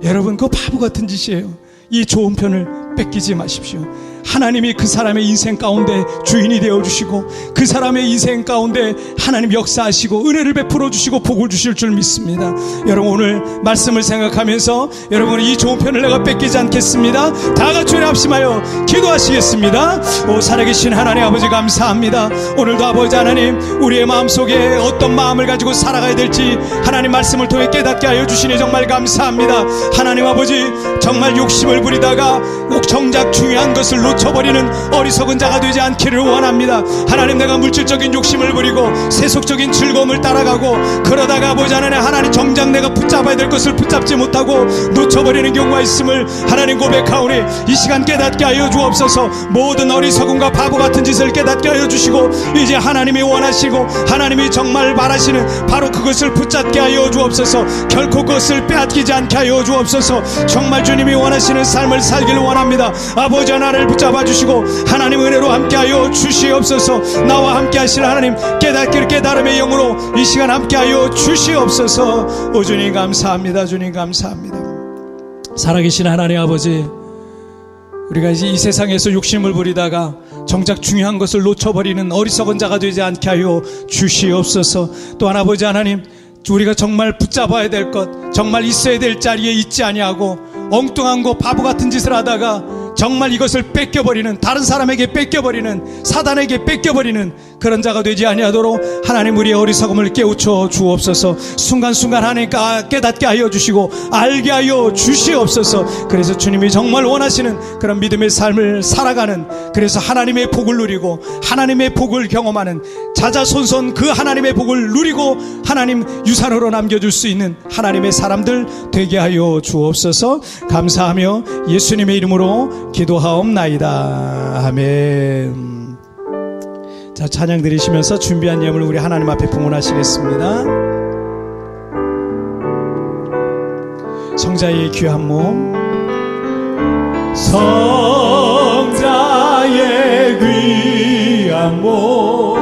[SPEAKER 1] 여러분, 그거 바보 같은 짓이에요. 이 좋은 편을 뺏기지 마십시오. 하나님이 그 사람의 인생 가운데 주인이 되어주시고 그 사람의 인생 가운데 하나님 역사하시고 은혜를 베풀어 주시고 복을 주실 줄 믿습니다. 여러분, 오늘 말씀을 생각하면서 여러분, 이 좋은 편을 내가 뺏기지 않겠습니다. 다 같이 우리 합심하여 기도하시겠습니다. 오 살아계신 하나님 아버지, 감사합니다. 오늘도 아버지 하나님, 우리의 마음속에 어떤 마음을 가지고 살아가야 될지 하나님 말씀을 통해 깨닫게 하여 주시니 정말 감사합니다. 하나님 아버지, 정말 욕심을 부리다가 정작 중요한 것을 놓쳐버리는 어리석은 자가 되지 않기를 원합니다. 하나님, 내가 물질적인 욕심을 부리고 세속적인 즐거움을 따라가고 그러다가 아버지 하나님 정작 내가 붙잡아야 될 것을 붙잡지 못하고 놓쳐버리는 경우가 있음을 하나님 고백하오니 이 시간 깨닫게 하여 주옵소서. 모든 어리석음과 바보 같은 짓을 깨닫게 하여 주시고 이제 하나님이 원하시고 하나님이 정말 바라시는 바로 그것을 붙잡게 하여 주옵소서. 결코 그것을 빼앗기지 않게 하여 주옵소서. 정말 주님이 원하시는 삶을 살기를 원합니다. 아버지, 나를 붙잡아 주시고 하나님 은혜로 함께하여 주시옵소서. 나와 함께 하실 하나님, 깨닫기를 깨달음의 영으로 이 시간 함께하여 주시옵소서. 오 주님 감사합니다. 주님 감사합니다. 살아계신 하나님 아버지, 우리가 이제 이 세상에서 욕심을 부리다가 정작 중요한 것을 놓쳐버리는 어리석은 자가 되지 않게 하여 주시옵소서. 또한 아버지 하나님, 우리가 정말 붙잡아야 될 것, 정말 있어야 될 자리에 있지 아니하고 엉뚱한 거 바보 같은 짓을 하다가 정말 이것을 뺏겨버리는, 다른 사람에게 뺏겨버리는, 사단에게 뺏겨버리는 그런 자가 되지 아니하도록 하나님, 우리의 어리석음을 깨우쳐 주옵소서. 순간순간 하나님께 깨닫게 하여 주시고 알게 하여 주시옵소서. 그래서 주님이 정말 원하시는 그런 믿음의 삶을 살아가는, 그래서 하나님의 복을 누리고 하나님의 복을 경험하는, 자자손손 그 하나님의 복을 누리고 하나님 유산으로 남겨줄 수 있는 하나님의 사람들 되게 하여 주옵소서. 감사하며 예수님의 이름으로 기도하옵나이다. 아멘. 자, 찬양 드리시면서 준비한 예물을 우리 하나님 앞에 봉헌하시겠습니다. 성자의 귀한 몸,
[SPEAKER 2] 성자의 귀 모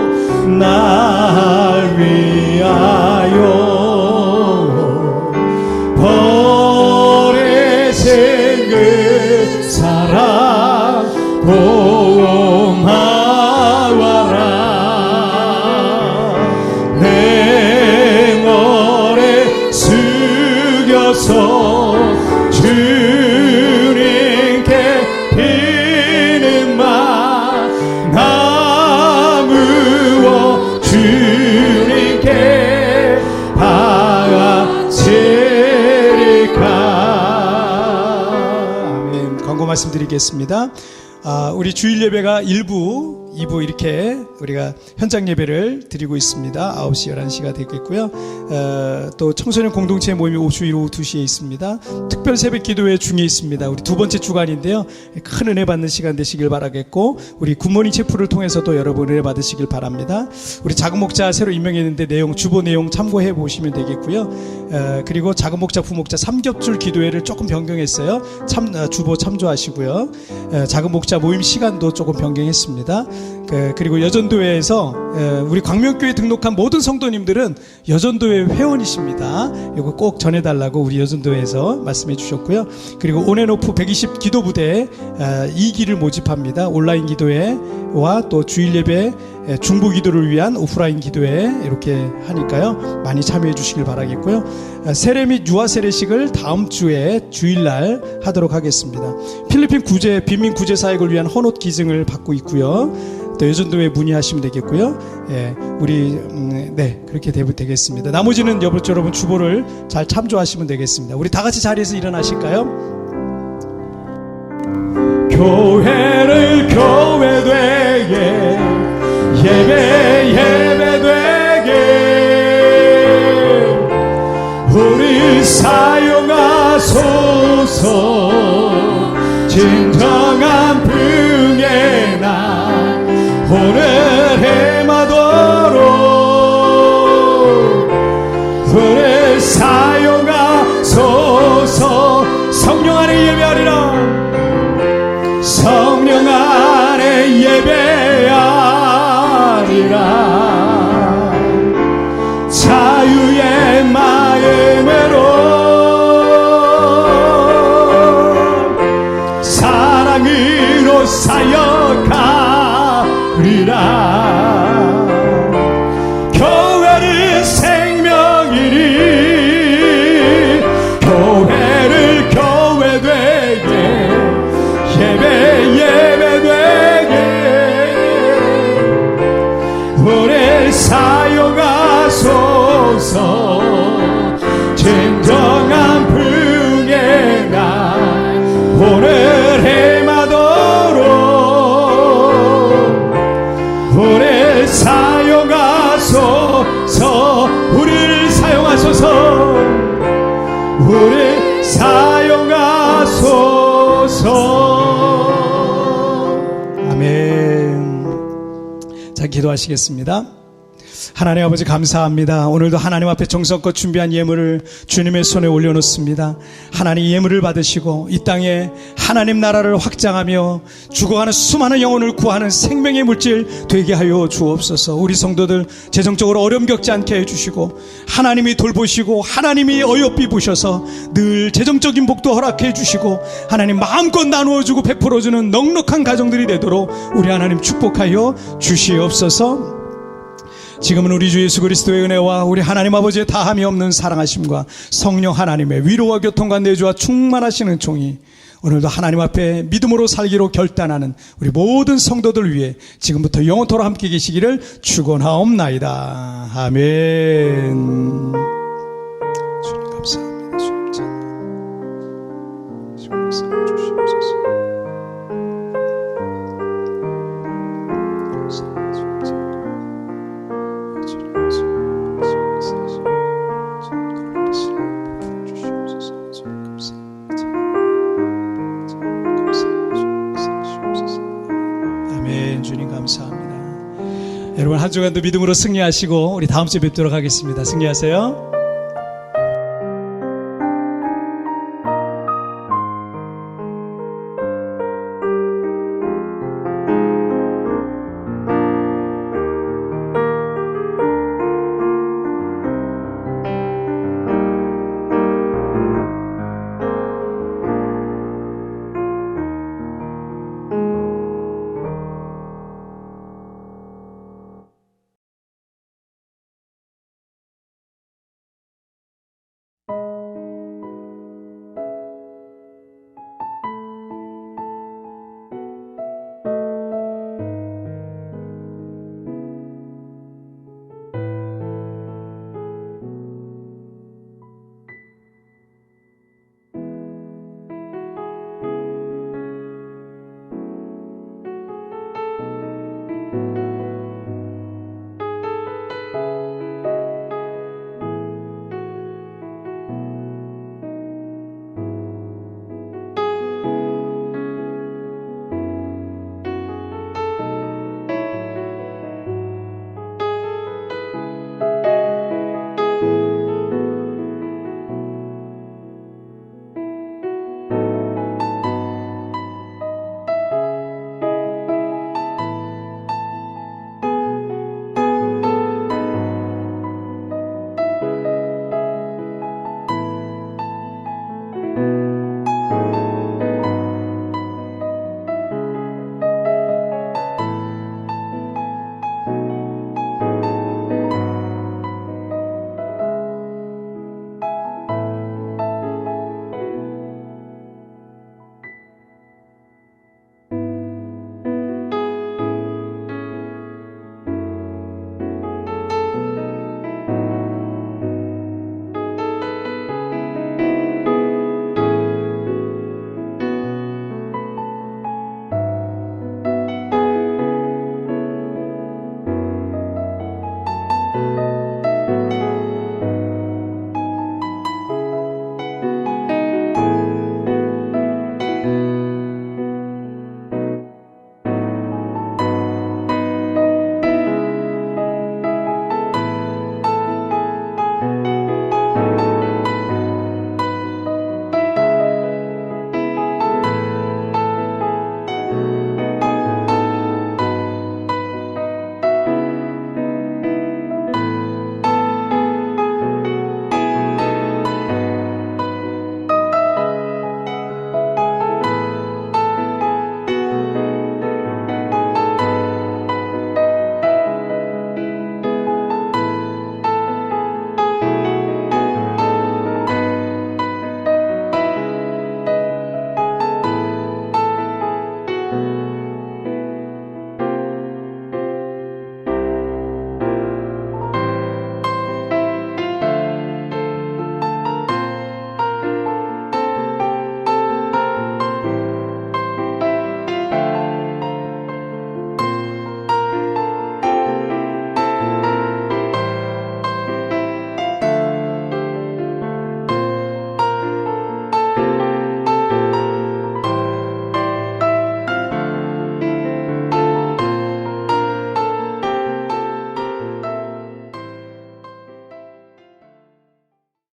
[SPEAKER 2] 날 위하여 버리신 그 사랑 고마워라. 내 머리 숙여서 주님께 비는마 나무어 주님께 바치리까.
[SPEAKER 1] 아멘. 광고 말씀드리겠습니다. 우리 주일 예배가 1부, 2부 이렇게 우리가 현장 예배를 드리고 있습니다. 9시, 11시가 되겠고요. 또 청소년 공동체 모임이 주일 오후 2시에 있습니다. 특별 새벽 기도회 중에 있습니다. 우리 두 번째 주간인데요. 큰 은혜 받는 시간 되시길 바라겠고, 우리 굿모닝 체프를 통해서도 여러분 은혜 받으시길 바랍니다. 우리 작은 목자 새로 임명했는데 주보 내용 참고해 보시면 되겠고요. 그리고 작은 목자, 부목자 3겹줄 기도회를 조금 변경했어요. 주보 참조하시고요. 작은 목자 모임 시간도 조금 변경했습니다. 그리고 여전도회에서 우리 광명교회 등록한 모든 성도님들은 여전도회 회원이십니다. 이거 꼭 전해달라고 우리 여전도회에서 말씀해 주셨고요. 그리고 온앤오프 120 기도부대 2기를 모집합니다. 온라인 기도회와 또 주일 예배 중보 기도를 위한 오프라인 기도회 이렇게 하니까요. 많이 참여해 주시길 바라겠고요. 세례 및 유아 세례식을 다음 주에 주일날 하도록 하겠습니다. 필리핀 빈민 구제 사역을 위한 헌옷 기증을 받고 있고요. 또 여전도에 문의하시면 되겠고요. 우리 그렇게 되겠습니다. 나머지는 여러분 주보를 잘 참조하시면 되겠습니다. 우리 다 같이 자리에서 일어나실까요?
[SPEAKER 2] 교회를 교회 되게 예배 되게 우리 사용하소서. 진정한 병의 날 오늘 해마도록 우리 사용하소서. 성령 안에 예배하리라. 성령 안에 예배하리라. 자유의 마음으로 사랑으로 사역하리라. 교회를 생명이니 교회를 교회 되게 예배 되게 우리 사용하소서. 진정한 병의 날 오늘 해마도록 우리 사용하소서. 우리를 사용하소서. 우리 사용하소서.
[SPEAKER 1] 아멘. 자, 기도하시겠습니다. 하나님 아버지 감사합니다. 오늘도 하나님 앞에 정성껏 준비한 예물을 주님의 손에 올려놓습니다. 하나님 예물을 받으시고 이 땅에 하나님 나라를 확장하며 죽어가는 수많은 영혼을 구하는 생명의 물질 되게 하여 주옵소서. 우리 성도들 재정적으로 어려움 겪지 않게 해주시고 하나님이 돌보시고 하나님이 어여삐 보셔서 늘 재정적인 복도 허락해 주시고 하나님 마음껏 나누어주고 베풀어주는 넉넉한 가정들이 되도록 우리 하나님 축복하여 주시옵소서. 지금은 우리 주 예수 그리스도의 은혜와 우리 하나님 아버지의 다함이 없는 사랑하심과 성령 하나님의 위로와 교통과 내주와 충만하시는 종이 오늘도 하나님 앞에 믿음으로 살기로 결단하는 우리 모든 성도들 위해 지금부터 영원토록 함께 계시기를 축원하옵나이다. 아멘. 주님 감사합니다. 주님 찬양. 주님 말씀 주시옵소서. 아멘. 주님 감사합니다. 여러분 한 주간도 믿음으로 승리하시고 우리 다음 주에 뵙도록 하겠습니다. 승리하세요.